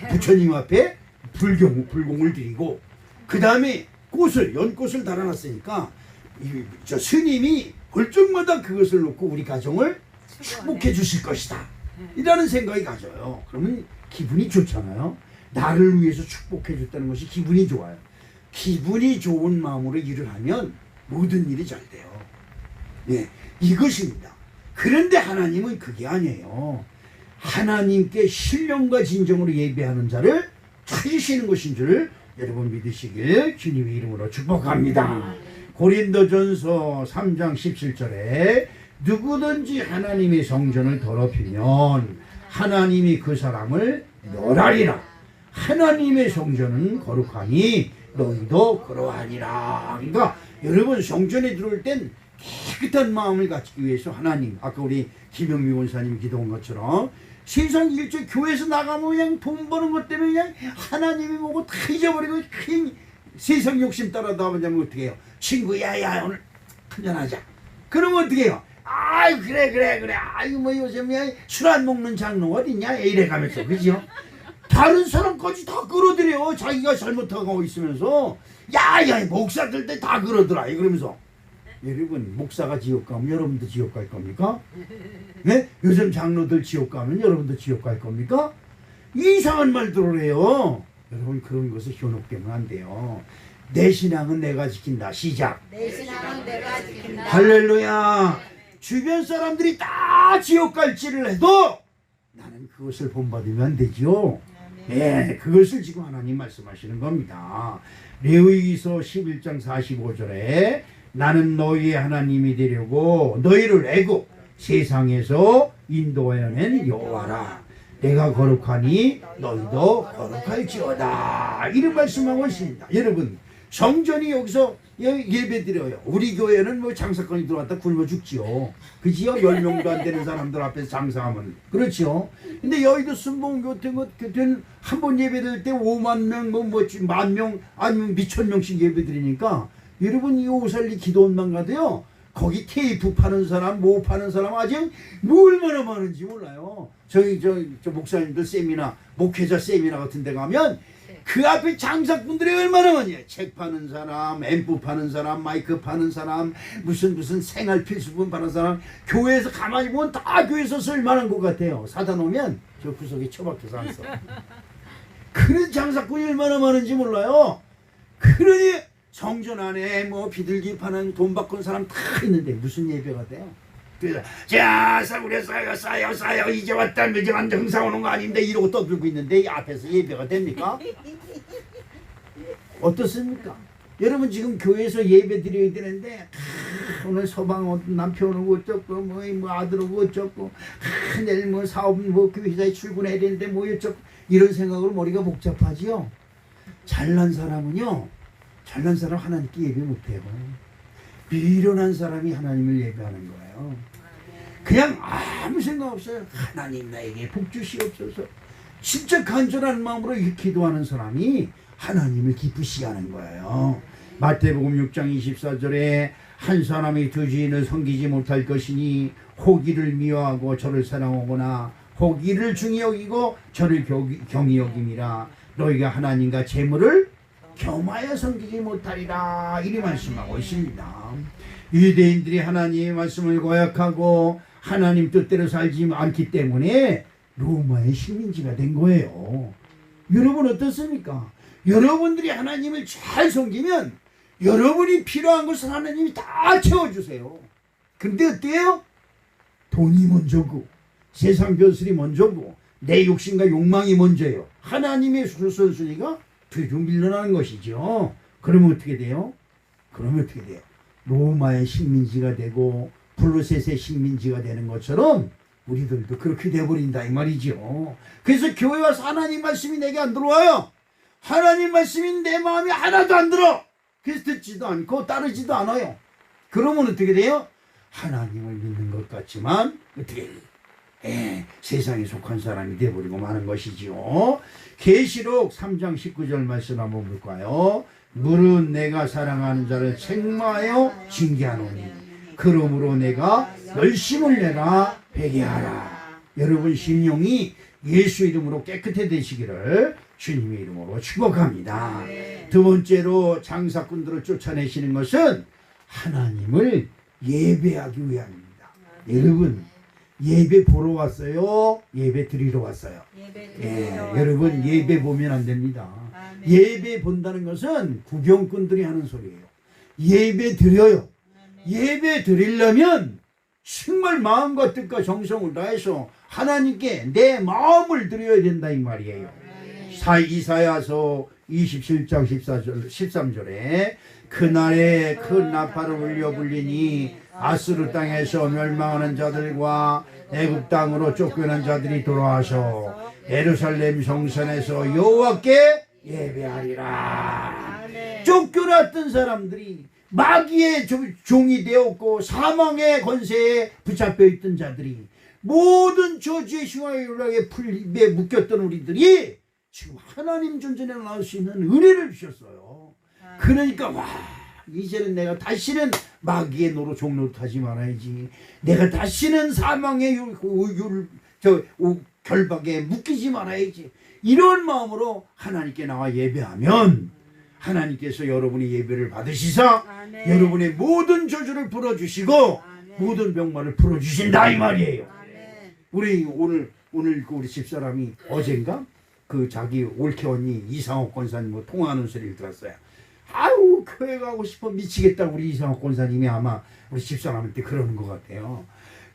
부처님 앞에 불공을 드리고 그 다음에 연꽃을 달아놨으니까 저 스님이 골정마다 그것을 놓고 우리 가정을 축복해 주실 것이다 이라는 생각이 가져요. 그러면 기분이 좋잖아요. 나를 위해서 축복해 줬다는 것이 기분이 좋아요. 기분이 좋은 마음으로 일을 하면 모든 일이 잘 돼요. 예, 이것입니다. 그런데 하나님은 그게 아니에요. 하나님께 신령과 진정으로 예배하는 자를 찾으시는 것인 줄 여러분 믿으시길 주님의 이름으로 축복합니다. 고린도전서 3장 17절에 누구든지 하나님의 성전을 더럽히면 하나님이 그 사람을 멸하리라. 하나님의 성전은 거룩하니 너희도 그러하니라. 그러니까 여러분 성전에 들어올 땐 깨끗한 마음을 갖기 위해서 하나님, 아까 우리 김영미 원사님이 기도한 것처럼 세상 일주일 교회에서 나가면 그냥 돈 버는 것 때문에 그냥 하나님이 보고 다 잊어버리고 그냥 세상 욕심 따라 나오면 어떻게 해요? 친구야, 야, 오늘 한잔하자. 그러면 어떻게 해요? 아이, 그래. 아이고, 뭐 요즘 술 안 먹는 장로 어딨냐? 이래 가면서, 그죠? 다른 사람까지 다 끌어들여. 자기가 잘못하고 있으면서. 야, 목사들도 다 그러더라. 그러면서. 여러분, 목사가 지옥 가면 여러분도 지옥 갈 겁니까? 네? 요즘 장로들 지옥 가면 여러분도 지옥 갈 겁니까? 이상한 말들을 해요. 여러분, 그런 것을 현혹되면 안 돼요. 내 신앙은 내가 지킨다. 시작. 내 신앙은 내가 지킨다. 할렐루야. 주변 사람들이 다 지옥 갈지를 해도 나는 그것을 본받으면 안 되죠. 예, 그것을 지금 하나님 말씀하시는 겁니다. 레위기서 11장 45절에 나는 너희의 하나님이 되려고 너희를 애굽 세상에서 인도하여낸 여호와라. 내가 거룩하니 너희도 거룩할지어다. 이런 말씀하고 있습니다. 여러분, 성전이 여기서 예배드려요. 우리 교회는 뭐 장사건이 들어왔다 굶어 죽지요. 그지요? 10명도 안 되는 사람들 앞에서 장사하면. 그렇죠. 근데 여의도 순복음교 같은 한 번 예배드릴 때 5만 명, 만 명, 아니면 미천 명씩 예배드리니까 여러분 이 오살리 기도원만 가도요. 거기 테이프 파는 사람, 뭐 파는 사람 아직 뭐 얼마나 많은지 몰라요. 저희 저 목사님들 세미나, 목회자 세미나 같은 데 가면 그 앞에 장사꾼들이 얼마나 많아요. 책 파는 사람, 앰프 파는 사람, 마이크 파는 사람, 무슨 생활 필수품 파는 사람. 교회에서 가만히 보면 다 교회에서 쓸만한 것 같아요. 사다 놓으면 저 구석에 처박혀서 안 써. 그런 장사꾼이 얼마나 많은지 몰라요. 그러니 성전 안에 뭐 비둘기 파는 돈 바꾼 사람 다 있는데 무슨 예배가 돼요? 그래서 자, 우리 쌓여 이제 왔다 늦어간 등산 오는 거 아닌데 이러고 떠들고 있는데 이 앞에서 예배가 됩니까? 어떻습니까? 여러분 지금 교회에서 예배 드려야 되는데 오늘 서방 남편 오고 어쩌고 뭐 아들 오고 어쩌고 내일 뭐 사업 뭐 회사에 출근해야 되는데 뭐 어쩌고 이런 생각으로 머리가 복잡하지요. 잘난 사람 하나님께 예배 못해요. 미련한 사람이 하나님을 예배하는 거예요. 그냥 아무 생각 없어요. 하나님 나에게 복 주시옵소서. 진짜 간절한 마음으로 기도하는 사람이 하나님을 기쁘시게 하는 거예요. 마태복음 6장 24절에 한 사람이 두 주인을 섬기지 못할 것이니 호기를 미워하고 저를 사랑하거나 호기를 중히 여기고 저를 경히 여김이라. 너희가 하나님과 재물을 겸하여 섬기지 못하리라. 이리 말씀하고 있습니다. 유대인들이 하나님의 말씀을 고약하고 하나님 뜻대로 살지 않기 때문에 로마의 식민지가 된 거예요. 여러분 어떻습니까? 여러분들이 하나님을 잘 섬기면 여러분이 필요한 것을 하나님이 다 채워주세요. 근데 어때요? 돈이 먼저고 세상 별수리 먼저고 내 욕심과 욕망이 먼저예요. 하나님의 수선순위가 뒤로 밀려나는 것이죠. 그러면 어떻게 돼요? 로마의 식민지가 되고 블루셋의 식민지가 되는 것처럼 우리들도 그렇게 돼버린다 이 말이죠. 그래서 교회 와서 하나님 말씀이 내게 안 들어와요. 하나님 말씀이 내 마음에 하나도 안 들어. 그래서 듣지도 않고 따르지도 않아요. 그러면 어떻게 돼요? 하나님을 믿는 것 같지만 어떻게 세상에 속한 사람이 돼버리고 마는 것이지요. 계시록 3장 19절 말씀 한번 볼까요? 물은 내가 사랑하는 자를 책망하여 징계하노니 그러므로 내가 열심을 내라 회개하라. 여러분 심령이 예수 이름으로 깨끗해지시기를 주님의 이름으로 축복합니다. 두 번째로 장사꾼들을 쫓아내시는 것은 하나님을 예배하기 위함입니다. 여러분 예배 보러 왔어요? 예배 드리러 왔어요? 여러분 예배 보면 안 됩니다. 예배 본다는 것은 구경꾼들이 하는 소리예요. 예배 드려요. 예배 드리려면 정말 마음과 뜻과 정성을 다해서 하나님께 내 마음을 드려야 된다 이 말이에요. 이사야서 27장 13절에 그날에 큰 나팔을 울려 불리니 아수르 땅에서 멸망하는 자들과 애굽 땅으로 쫓겨난 자들이 돌아와서 예루살렘 성전에서 여호와께 예배하리라. 쫓겨났던 사람들이 마귀의 종이 되었고 사망의 권세에 붙잡혀 있던 자들이 모든 저주의 흉악의 연락에 묶였던 우리들이 지금 하나님 존전에 나올 수 있는 은혜를 주셨어요. 그러니까 와, 이제는 내가 다시는 마귀의 노로 종노릇하지 말아야지. 내가 다시는 사망의 결박에 묶이지 말아야지. 이런 마음으로 하나님께 나와 예배하면 하나님께서 여러분의 예배를 받으시사 아멘. 여러분의 모든 저주를 풀어주시고 아멘. 모든 병마를 풀어주신다 이 말이에요. 아멘. 우리 오늘 우리 집사람이 어젠가 그 자기 올케 언니 이상옥 권사님 통화하는 소리를 들었어요. 아우 교회 가고 싶어 미치겠다. 우리 이상옥 권사님이 아마 우리 집사람한테 그러는 것 같아요.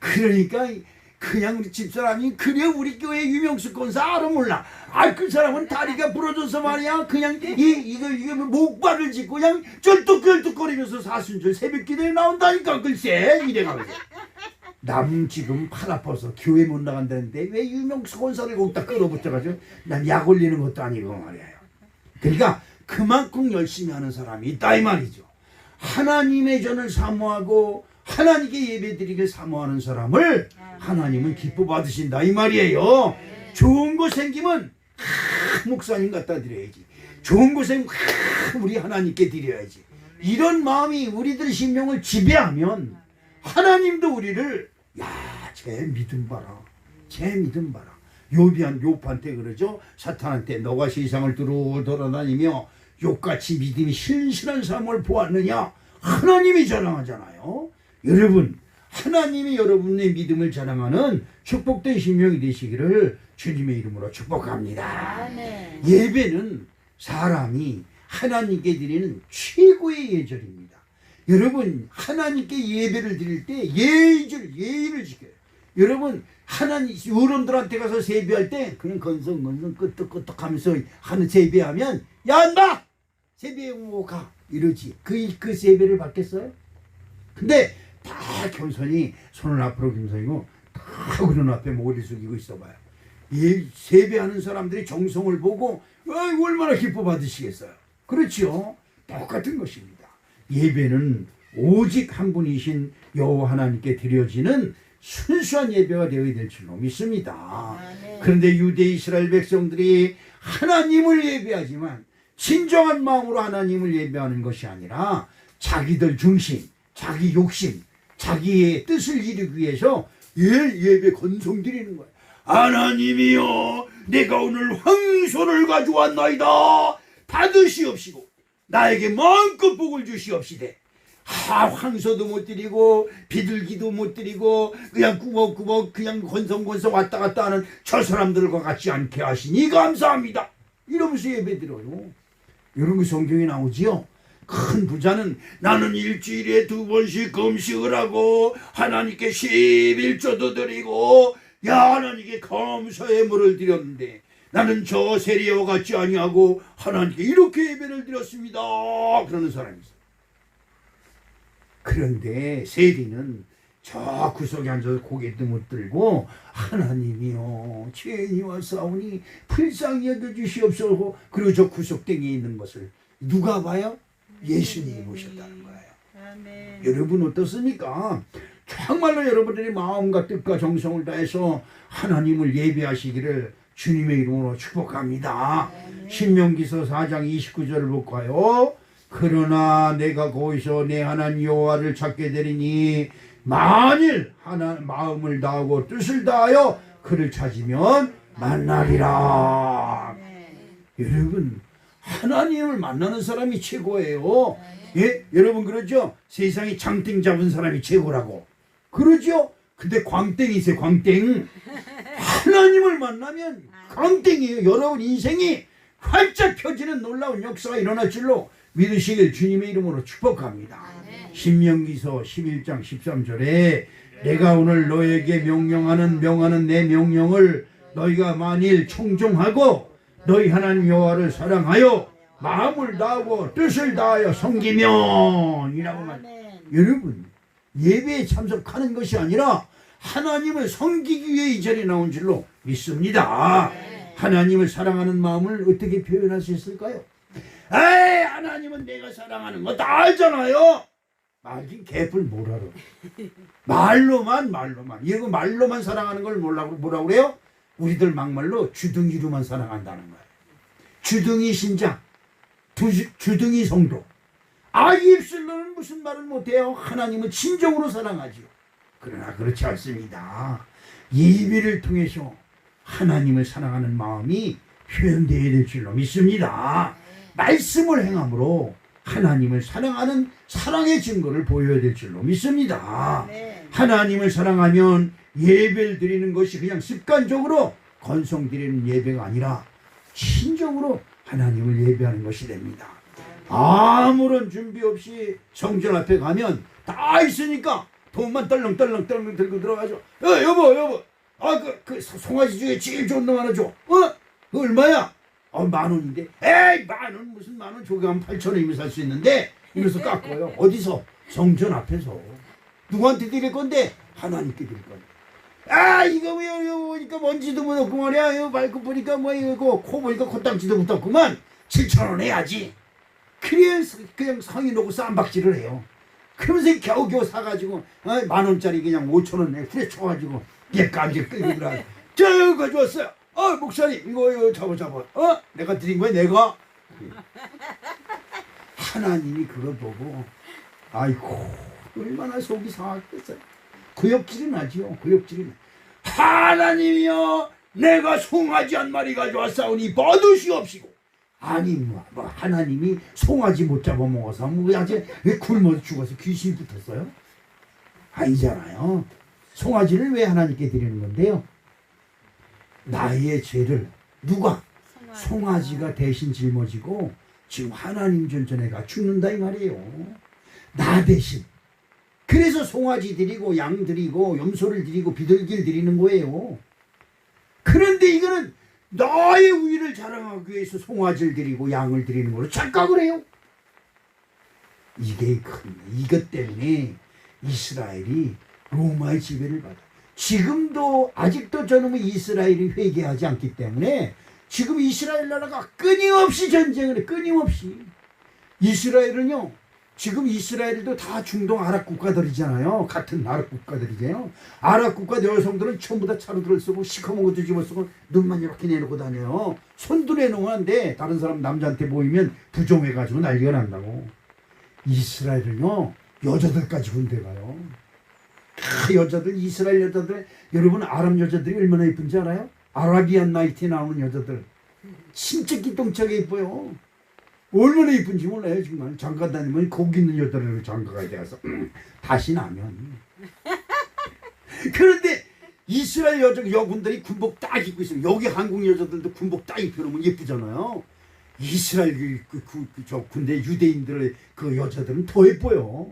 그러니까 그냥 우리 집사람이 그래 우리 교회 유명수 권사 알아 몰라. 그 사람은 다리가 부러져서 말이야 그냥 이거 목발을 짚고 그냥 쩔뚝쩔뚝거리면서 사순절 새벽기도에 나온다니까. 글쎄 이래가면서 남 지금 팔 아파서 교회 못 나간다는데 왜 유명수 권사를 거기다 끌어붙여가지고 난 약 올리는 것도 아니고 말이에요. 그러니까 그만큼 열심히 하는 사람이 있다 이 말이죠. 하나님의 전을 사모하고 하나님께 예배드리길 사모하는 사람을 하나님은 기뻐 받으신다 이 말이에요. 좋은 거 생기면 목사님 갖다 드려야지. 좋은 거 생기면 우리 하나님께 드려야지. 이런 마음이 우리들 심령을 지배하면 하나님도 우리를 쟤 믿음 봐라. 쟤 믿음 봐라. 욥한테 그러죠. 사탄한테 너가 세상을 돌아다니며 욥같이 믿음이 신실한 사람을 보았느냐. 하나님이 자랑하잖아요. 여러분 하나님이 여러분의 믿음을 자랑하는 축복된 심령이 되시기를 주님의 이름으로 축복합니다. 아멘. 예배는 사람이 하나님께 드리는 최고의 예절입니다. 여러분 하나님께 예배를 드릴 때 예의를 지켜요. 여러분 하나님 어른들한테 가서 세배할 때 그냥 건성건성 끄떡끄떡 하면서 하는 세배하면 야 인마 세배하고 가 이러지. 그 세배를 받겠어요? 근데 다 겸손히 손을 앞으로 겸손이고 다 그런 앞에 머리 숙이고 있어봐요. 세배하는 사람들이 정성을 보고 얼마나 기뻐 받으시겠어요. 그렇죠. 똑같은 것입니다. 예배는 오직 한 분이신 여호와 하나님께 드려지는 순수한 예배가 되어야 될 줄로 믿습니다. 그런데 유대 이스라엘 백성들이 하나님을 예배하지만 진정한 마음으로 하나님을 예배하는 것이 아니라 자기들 중심, 자기 욕심, 자기의 뜻을 이루기 위해서 예배 건성드리는 거예요. 하나님이여 내가 오늘 황소를 가져왔나이다. 받으시옵시고 나에게 마음껏 복을 주시옵시되 황소도 못 드리고 비둘기도 못 드리고 그냥 꾸벅꾸벅 그냥 건성건성 왔다 갔다 하는 저 사람들과 같지 않게 하시니 감사합니다. 이러면서 예배 드려요. 이런 거 성경에 나오지요. 큰 부자는 나는 일주일에 2번씩 금식을 하고 하나님께 11조도 드리고 하나님께 감사의 물을 드렸는데 나는 저 세리와 같지 아니하고 하나님께 이렇게 예배를 드렸습니다. 그러는 사람이 있어요. 그런데 세리는 저 구석에 앉아서 고개도 못 들고 하나님이여 죄인이와 싸우니 불쌍히 여겨주시옵소서. 그리고 저 구석댕이에 있는 것을 누가 봐요? 예수님이 보셨다는 거예요. 아멘. 여러분 어떻습니까? 정말로 여러분들이 마음과 뜻과 정성을 다해서 하나님을 예배하시기를 주님의 이름으로 축복합니다. 신명기서 4장 29절을 볼까요? 그러나 내가 거기서 내 하나님 여호와를 찾게 되리니 만일 마음을 다하고 뜻을 다하여 그를 찾으면 만나리라. 여러분 하나님을 만나는 사람이 최고예요. 예? 여러분 그러죠? 세상에 장땡 잡은 사람이 최고라고 그러죠? 근데 광땡이세요. 광땡. 하나님을 만나면 광땡이에요. 여러분 인생이 활짝 펴지는 놀라운 역사가 일어날 줄로 믿으시길 주님의 이름으로 축복합니다. 신명기서 11장 13절에 내가 오늘 너에게 명하는 내 명령을 너희가 만일 청종하고 너희 하나님 여호와를 사랑하여 마음을 다하고 뜻을 다하여 섬기면 이라고 말. 여러분, 예배에 참석하는 것이 아니라 하나님을 섬기기 위해 이 자리에 나온 줄로 믿습니다. 하나님을 사랑하는 마음을 어떻게 표현할 수 있을까요? 에이, 하나님은 내가 사랑하는 거 다 알잖아요. 말긴 개뿔 뭘 알아. 말로만 이거 말로만 사랑하는 걸 뭐라고 그래요? 우리들 막말로 주둥이로만 사랑한다는 거예요. 주둥이 신자, 주둥이 성도. 입술로는 무슨 말을 못해요. 하나님은 진정으로 사랑하지요. 그러나 그렇지 않습니다. 예배를 통해서 하나님을 사랑하는 마음이 표현되어야 될 줄로 믿습니다. 말씀을 행함으로 하나님을 사랑하는 사랑의 증거를 보여야 될 줄로 믿습니다. 하나님을 사랑하면 예배를 드리는 것이 그냥 습관적으로 건성 드리는 예배가 아니라 신정으로 하나님을 예배하는 것이 됩니다. 아무런 준비 없이 성전 앞에 가면 다 있으니까 돈만 떨렁떨렁 들고 들어가죠. 여보, 그 송아지 중에 제일 좋은 놈 하나 줘. 그거 얼마야? 10,000원인데. 에이, 10,000원 무슨 10,000원 조개하면 8,000원이면 살 수 있는데 이러면서 깎아요. 어디서? 성전 앞에서. 누구한테 드릴 건데? 하나님께 드릴 건데. 이거 보니까 먼지도 묻었고 말이야. 이거 발끝 보니까 이거 코 보니까 콧딱지도 묻었구만. 7,000원 해야지. 그냥 성의 놓고 쌈박질을 해요. 그러면서 겨우겨우 사가지고 10,000원짜리 그냥 5,000원 후려쳐가지고 얘까지 끌고 들어가요. 저 가져왔어요. 목사님 이거 잡아. 내가 드린 거야 내가. 하나님이 그걸 보고 아이고 얼마나 속이 상하겠어요. 구역질이 나지요. 하나님이여 내가 송아지 한 마리 가져왔사오니 버드시옵시고. 아니 하나님이 송아지 못 잡아먹어서 왜 굶어서 죽어서 귀신이 붙었어요? 아니잖아요. 송아지를 왜 하나님께 드리는 건데요? 나의 죄를 누가? 송아지가 대신 짊어지고 지금 하나님 전전에가 죽는다 이 말이에요. 나 대신. 그래서 송아지 드리고 양 드리고 염소를 드리고 비둘기를 드리는 거예요. 그런데 이거는 나의 우위를 자랑하기 위해서 송아지를 드리고 양을 드리는 걸로 착각을 해요. 이게 큰 이것 때문에 이스라엘이 로마의 지배를 받아. 지금도 아직도 저놈의 이스라엘이 회개하지 않기 때문에 지금 이스라엘 나라가 끊임없이 전쟁을 해. 끊임없이. 이스라엘은요. 지금 이스라엘도 다 중동 아랍 국가들이잖아요. 같은 아랍 국가들이잖아요. 아랍 국가 여성들은 전부 다 차루들을 쓰고 시커먼 것도 집어쓰고 눈만 이렇게 내놓고 다녀요. 손도 내놓으는데 다른 사람 남자한테 보이면 부정해가지고 난리가 난다고. 이스라엘은요. 여자들까지 군대 가요. 여자들 이스라엘 여자들 여러분 아랍 여자들이 얼마나 예쁜지 알아요? 아라비안 나이트에 나오는 여자들 진짜 기똥차게 예뻐요. 얼마나 예쁜지 몰라요. 정말 장가 다니면 거기 있는 여자들을 장가가야 돼서 다시 나면. 그런데 이스라엘 여군들이 군복 딱 입고 있으면 여기 한국 여자들도 군복 딱 입혀놓으면 예쁘잖아요. 이스라엘 저 군대 유대인들의 그 여자들은 더 예뻐요.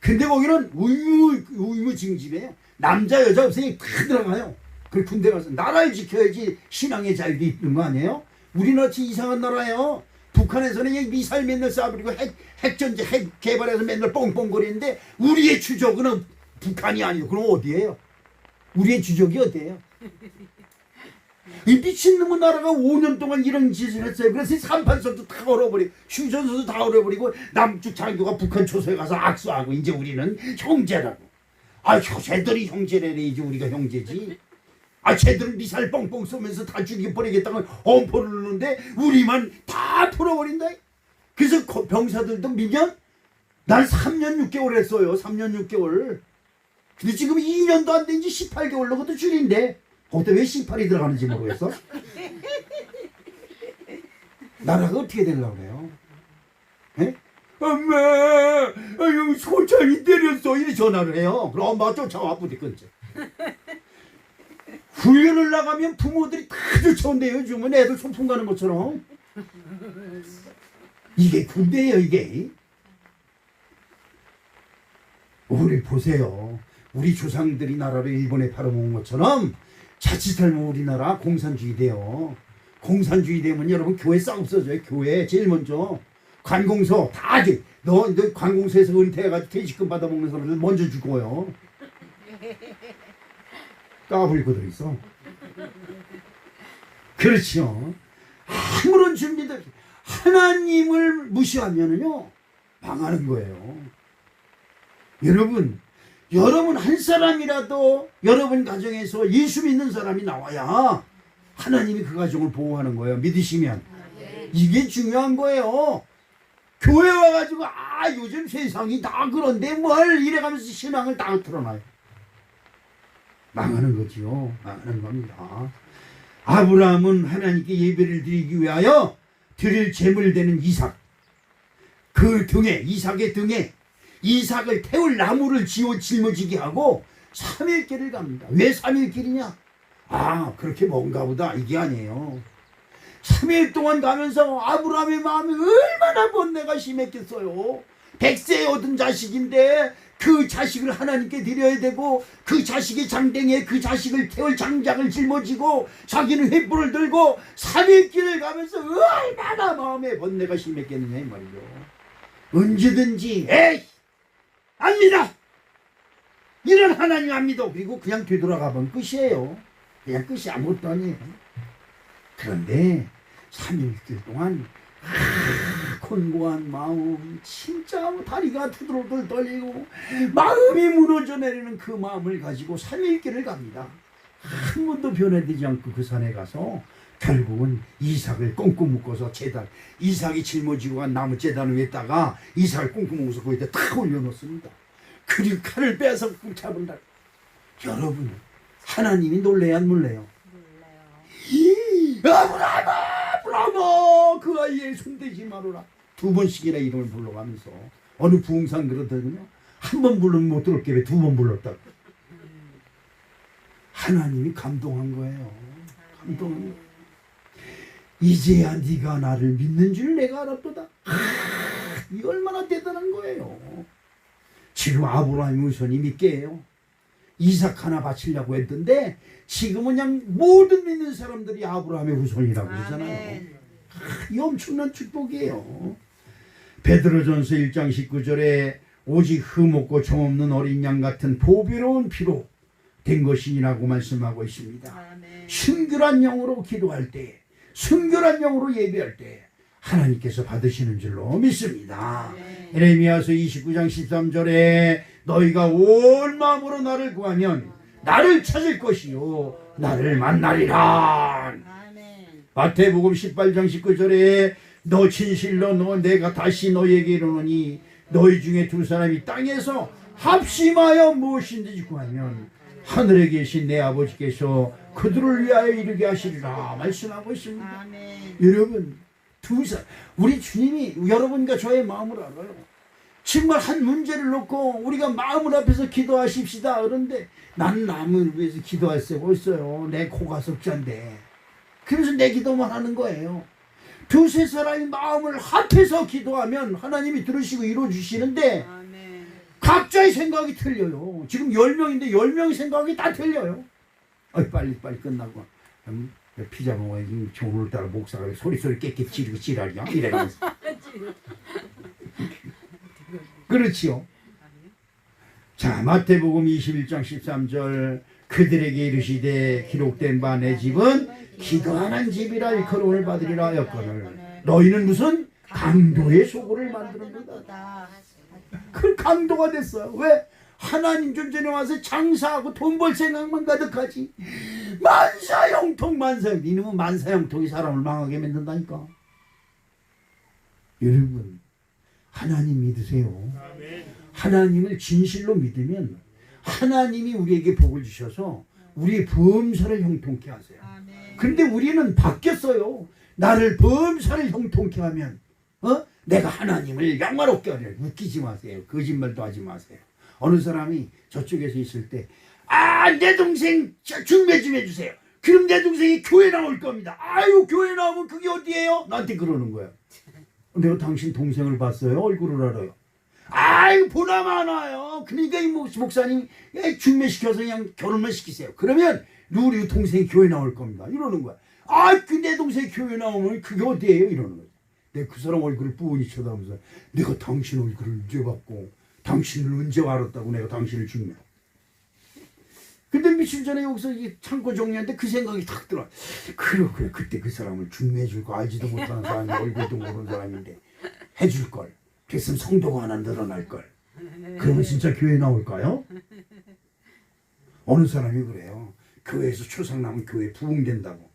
근데 거기는 의무징집이에요. 남자 여자 없으니 다 들어가요. 그 군대 가서 나라를 지켜야지 신앙의 자유도 있는 거 아니에요? 우리나라같이 이상한 나라예요. 북한에서는 미사일 맨날 쏴버리고 핵전제 핵 개발해서 맨날 뻥뻥거리는데 우리의 주적은 북한이 아니고 그럼 어디예요? 우리의 주적이 어디예요? 이 미친놈의 나라가 5년 동안 이런 짓을 했어요. 그래서 38선도 다 얼어버리고 휴전선도 다 얼어버리고 남쪽 장교가 북한 초소에 가서 악수하고 이제 우리는 형제라고. 쟤들이 형제래야지 우리가 형제지. 쟤들은 미사일 뻥뻥 쏘면서 다 죽여버리겠다고 엄포를 누르는데 우리만 다 풀어버린다. 그래서 병사들도 미면 난 3년 6개월 했어요. 3년 6개월. 근데 지금 2년도 안 된 지 18개월 넘어도 줄인데 거기다 왜 18이 들어가는지 모르겠어. 나라가 어떻게 되려고 그래요? 에? 엄마, 소찬이 때렸어. 이래 전화를 해요. 그럼 엄마가 쫓아와 부딪혔지. 훈련을 나가면 부모들이 다 쫓아온대요. 요즘은 애들 소풍 가는 것처럼. 이게 군대예요, 이게. 우리 보세요. 우리 조상들이 나라를 일본에 팔아먹은 것처럼 자칫하면 우리나라 공산주의 돼요. 공산주의 되면 여러분 교회 싹 없어져요. 교회 제일 먼저 관공서 다 너 관공서에서 은퇴해가지고 퇴직금 받아먹는 사람들 먼저 죽어요. 까불고 들어있어. 그렇죠. 아무런 준비도 없이 하나님을 무시하면은요 망하는 거예요. 여러분 한 사람이라도 여러분 가정에서 예수 믿는 사람이 나와야 하나님이 그 가정을 보호하는 거예요. 믿으시면 이게 중요한 거예요. 교회 와가지고 요즘 세상이 다 그런데 뭘 이래가면서 신앙을 다 틀어놔요. 망하는 거지요. 망하는 겁니다. 아브라함은 하나님께 예배를 드리기 위하여 드릴 제물 되는 이삭, 그 등에 이삭의 등에 이삭을 태울 나무를 짊어지게 하고 3일길을 갑니다. 왜 3일길이냐? 그렇게 먼가 보다 이게 아니에요. 3일 동안 가면서 아브라함의 마음이 얼마나 번뇌가 심했겠어요. 100세에 얻은 자식인데 그 자식을 하나님께 드려야 되고 그 자식의 장댕이에 그 자식을 태울 장작을 짊어지고 자기는 횃불을 들고 3일 길을 가면서 얼마나 마음에 번뇌가 심했겠느냐 이 말이죠. 언제든지 안 믿어! 이런 하나님 안 믿어! 그리고 그냥 되돌아가면 끝이에요. 그냥 끝이 아무것도 아니에요. 그런데 3일길 동안 곤고한 마음, 진짜 다리가 투덜투덜 떨리고 마음이 무너져 내리는 그 마음을 가지고 3일길을 갑니다. 한 번도 변화되지 않고 그 산에 가서 결국은 이삭을 꽁꽁 묶어서 제단, 이삭이 짊어지고 간 나무 제단을 위에다가 이삭을 꽁꽁 묶어서 거기다 탁 올려놓습니다. 그리고 칼을 빼서 꾹 잡은다. 여러분 하나님이 놀래야 안 놀래요? 아브라함아 그 아이의 손대지 마라. 2번씩이나 이름을 불러가면서 어느 부흥상 그러더군요. 한 번 부르면 못 들을 게 왜 2번 불렀다고. 하나님이 감동한 거예요. 감동한 거예요. 이제야 네가 나를 믿는 줄 내가 알았도다. 이 얼마나 대단한 거예요. 지금 아브라함이 우선이 믿게 해요. 이삭 하나 바치려고 했던데 지금은 그냥 모든 믿는 사람들이 아브라함의 후손이라고 그러잖아요. 이 엄청난 축복이에요. 베드로전서 1장 19절에 오직 흠없고 정없는 어린 양 같은 보배로운 피로 된 것이니라고 말씀하고 있습니다. 순결한 영으로 기도할 때, 순결한 영으로 예배할 때 하나님께서 받으시는 줄로 믿습니다. 에레미야서 29장 13절에 너희가 온 마음으로 나를 구하면 나를 찾을 것이요 나를 만나리라. 마태복음 18장 19절에 너 진실로 내가 다시 너희에게 이르노니 너희 중에 2사람이 땅에서 합심하여 무엇인지 구하면 하늘에 계신 내 아버지께서 그들을 위하여 이르게 하시리라 말씀하고 있습니다. 여러분 우리 주님이 여러분과 저의 마음을 알아요. 정말 한 문제를 놓고 우리가 마음을 앞에서 기도하십시다. 그런데 난 남을 위해서 기도할 새가 있어요. 내 코가 석자인데. 그래서 내 기도만 하는 거예요. 2-3 사람이 마음을 합해서 기도하면 하나님이 들으시고 이루어주시는데 각자의 생각이 틀려요. 지금 10명인데 10명의 생각이 다 틀려요. 빨리 끝나고 피자 먹어야지. 오늘따라 목사가 소리 깨끗 지르고 지랄이야 이래가면서. 그렇지요. 자, 마태복음 21장 13절 그들에게 이르시되 기록된 바 내 집은 기도하는 집이라 일컬음을 받으리라 하였거늘 너희는 무슨 강도의 소굴을 만들었느냐. 그 강도가 됐어요. 왜? 하나님 존재에 와서 장사하고 돈 벌 생각만 가득하지. 만사형통 이놈은 만사형통이 사람을 망하게 만든다니까. 여러분 하나님 믿으세요. 하나님을 진실로 믿으면 하나님이 우리에게 복을 주셔서 우리의 범사를 형통케 하세요. 그런데 우리는 바뀌었어요. 나를 범사를 형통케 하면 내가 하나님을 영화롭게 하려. 웃기지 마세요. 거짓말도 하지 마세요. 어느 사람이 저쪽에서 있을 때 내 동생 준비 좀 해주세요. 그럼 내 동생이 교회 나올 겁니다. 아유 교회 나오면 그게 어디예요? 나한테 그러는 거야. 내가 당신 동생을 봤어요? 얼굴을 알아요? 아유 보나 마나요. 그러니까 이 목사님 중매시켜서 그냥 결혼만 시키세요. 그러면 우리 동생이 교회 나올 겁니다. 이러는 거야. 내 동생이 교회 나오면 그게 어디예요? 이러는 거야. 내가 그 사람 얼굴을 뻔히 쳐다보면서 내가 당신 얼굴을 언제 봤고 당신을 언제 알았다고 내가 당신을 죽네. 근데 며칠 전에 여기서 이 창고 정리하는데 그 생각이 탁 들어. 그래 그때 그 사람을 중매해줄 거 알지도 못하는 사람이 얼굴도 모르는 사람인데 해줄 걸. 됐으면 성도가 하나 늘어날 걸. 그러면 진짜 교회 나올까요? 어느 사람이 그래요. 교회에서 초상 나면 교회 부흥된다고.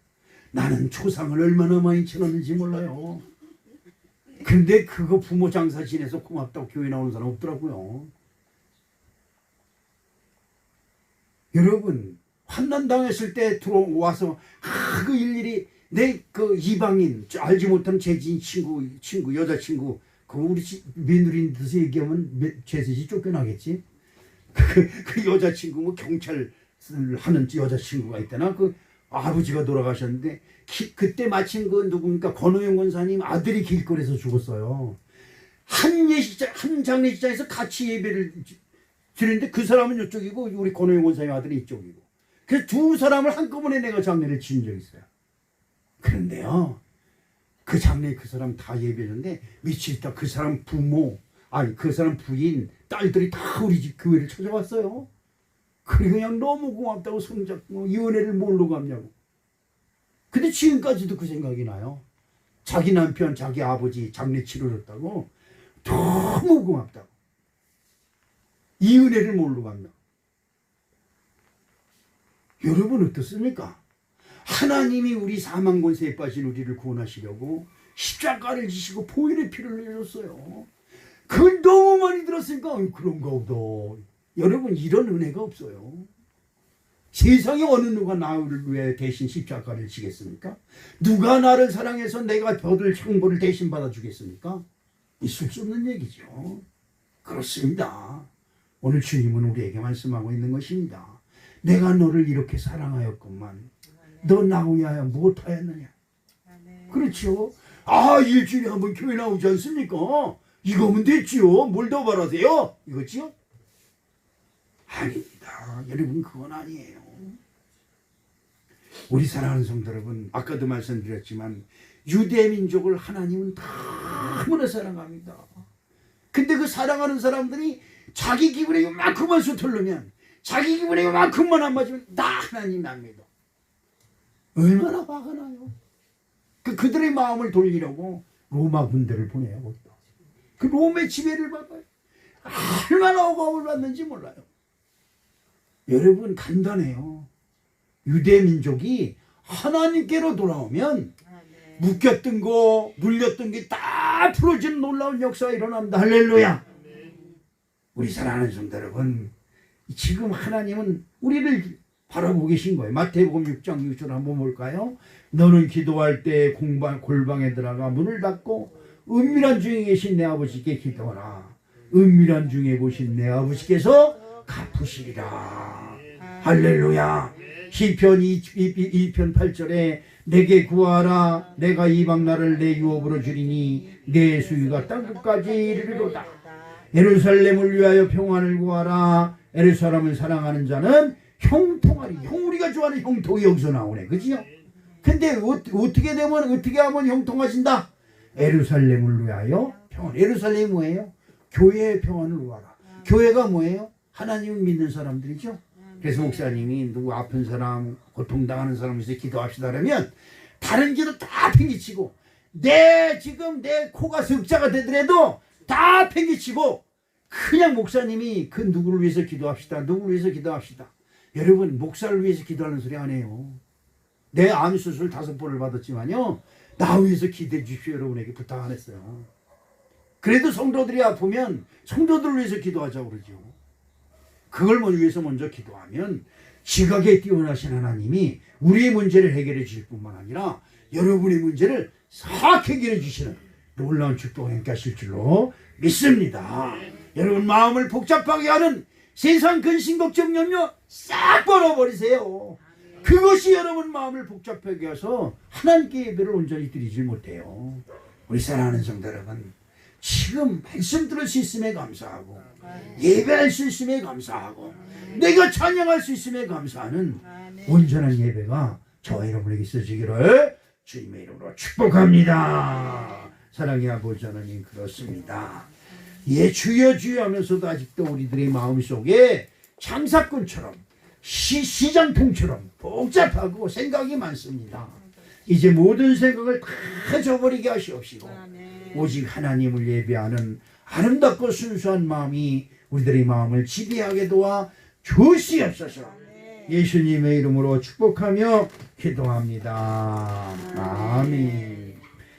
나는 초상을 얼마나 많이 치렀는지 몰라요. 근데 그거 부모 장사 지내서 고맙다고 교회 나오는 사람 없더라고요. 여러분 환난 당했을 때 들어와서 그 일일이 내 그 이방인 알지 못하는 재진 친구 여자친구 그 우리 며느리인 듯이 얘기하면 죄셋이 쫓겨나겠지. 그 여자친구 뭐 경찰 하는 여자친구가 있다나 그 아버지가 돌아가셨는데 그때 마침 그 누굽니까 권호영 권사님 아들이 길거리에서 죽었어요. 한 장례식장에서 같이 예배를 드리는데 그 사람은 이쪽이고 우리 권호영 권사님 아들이 이쪽이고 그래서 두 사람을 한꺼번에 내가 장례를 지은 적이 있어요. 그런데요 그 장례에 그 사람 다 예배했는데 며칠 있다 그 사람 부모 그 사람 부인 딸들이 다 우리 집 교회를 찾아왔어요. 그래 그냥 너무 고맙다고 손잡고 이 은혜를 뭘로 갚냐고. 근데 지금까지도 그 생각이 나요. 자기 남편 자기 아버지 장례 치러줬다고 너무 고맙다고. 이 은혜를 뭘로 갚냐. 여러분 어떻습니까? 하나님이 우리 사망 권세에 빠진 우리를 구원하시려고 십자가를 지시고 보혈의 피를 흘렸어요. 그걸 너무 많이 들었으니까 그런가 보다. 여러분 이런 은혜가 없어요. 세상에 어느 누가 나를 위해 대신 십자가를 지겠습니까? 누가 나를 사랑해서 내가 받을 형벌을 대신 받아주겠습니까? 있을 수 없는 얘기죠. 그렇습니다. 오늘 주님은 우리에게 말씀하고 있는 것입니다. 내가 너를 이렇게 사랑하였건만 너 나 위하여 무엇하였느냐. 그렇죠. 일주일에 한 번 교회 나오지 않습니까? 이거면 됐지요. 뭘 더 바라세요? 이거지요? 아닙니다. 여러분 그건 아니에요. 우리 사랑하는 성도 여러분 아까도 말씀드렸지만 유대민족을 하나님은 너무나 사랑합니다. 근데 그 사랑하는 사람들이 자기 기분에 요만큼만 서툴르면 자기 기분에 요만큼만 안 맞으면 다 하나님 안 믿어. 얼마나 화가 나요. 그들의 마음을 돌리려고 로마 군대를 보내요. 그 롬의 지배를 받아요. 얼마나 억압을 받는지 몰라요. 여러분 간단해요. 유대민족이 하나님께로 돌아오면 묶였던 거 물렸던 게 다 풀어지는 놀라운 역사가 일어납니다. 할렐루야. 우리 사랑하는 성도 여러분 지금 하나님은 우리를 바라보고 계신 거예요. 마태복음 6장 6절 한번 볼까요? 너는 기도할 때 골방에 들어가 문을 닫고 은밀한 중에 계신 내 아버지께 기도하라. 은밀한 중에 보신 내 아버지께서 갚으시리라. 할렐루야. 시편 2편 8절에 내게 구하라. 내가 이방 나라를 내 유업으로 주리니 내 수위가 땅끝까지 이르리로다. 예루살렘을 위하여 평안을 구하라. 예루살렘을 사랑하는 자는 형통하리. 우리가 좋아하는 형통이 여기서 나오네. 그지요? 근데 어떻게 하면 형통하신다? 예루살렘을 위하여 평안. 예루살렘이 뭐예요? 교회의 평안을 구하라. 교회가 뭐예요? 하나님을 믿는 사람들이죠. 그래서 목사님이 누구 아픈 사람, 고통당하는 사람을 위해서 기도합시다 그러면 다른 기도 다 팽개치고 지금 내 코가 석자가 되더라도 다 팽개치고 그냥 목사님이 그 누구를 위해서 기도합시다. 누구를 위해서 기도합시다. 여러분 목사를 위해서 기도하는 소리 안 해요. 내 암 수술 5번을 받았지만요. 나 위해서 기도해 주십시오. 여러분에게 부탁 안 했어요. 그래도 성도들이 아프면 성도들을 위해서 기도하자고 그러죠. 그걸 위해서 먼저 기도하면 지각에 뛰어나신 하나님이 우리의 문제를 해결해 주실 뿐만 아니라 여러분의 문제를 싹 해결해 주시는 놀라운 축복을 함께 하실 줄로 믿습니다. 여러분 마음을 복잡하게 하는 세상 근심 걱정 염려 싹 버려버리세요. 그것이 여러분 마음을 복잡하게 해서 하나님께 예배를 온전히 드리지 못해요. 우리 사랑하는 성도 여러분 지금 말씀 들을 수 있음에 감사하고 예배할 수 있음에 감사하고 내가 찬양할 수 있음에 감사하는 온전한 예배가 저와 여러분에게 있어지기를 주님의 이름으로 축복합니다. 사랑의 아버지 하나님, 그렇습니다. 예, 주여 주여 하면서도 아직도 우리들의 마음속에 장사꾼처럼 시장통처럼 복잡하고 생각이 많습니다. 이제 모든 생각을 다 저버리게 하시옵시고 오직 하나님을 예배하는 아름답고 순수한 마음이 우리들의 마음을 지배하게 도와 주시옵소서. 예수님의 이름으로 축복하며 기도합니다. 아멘.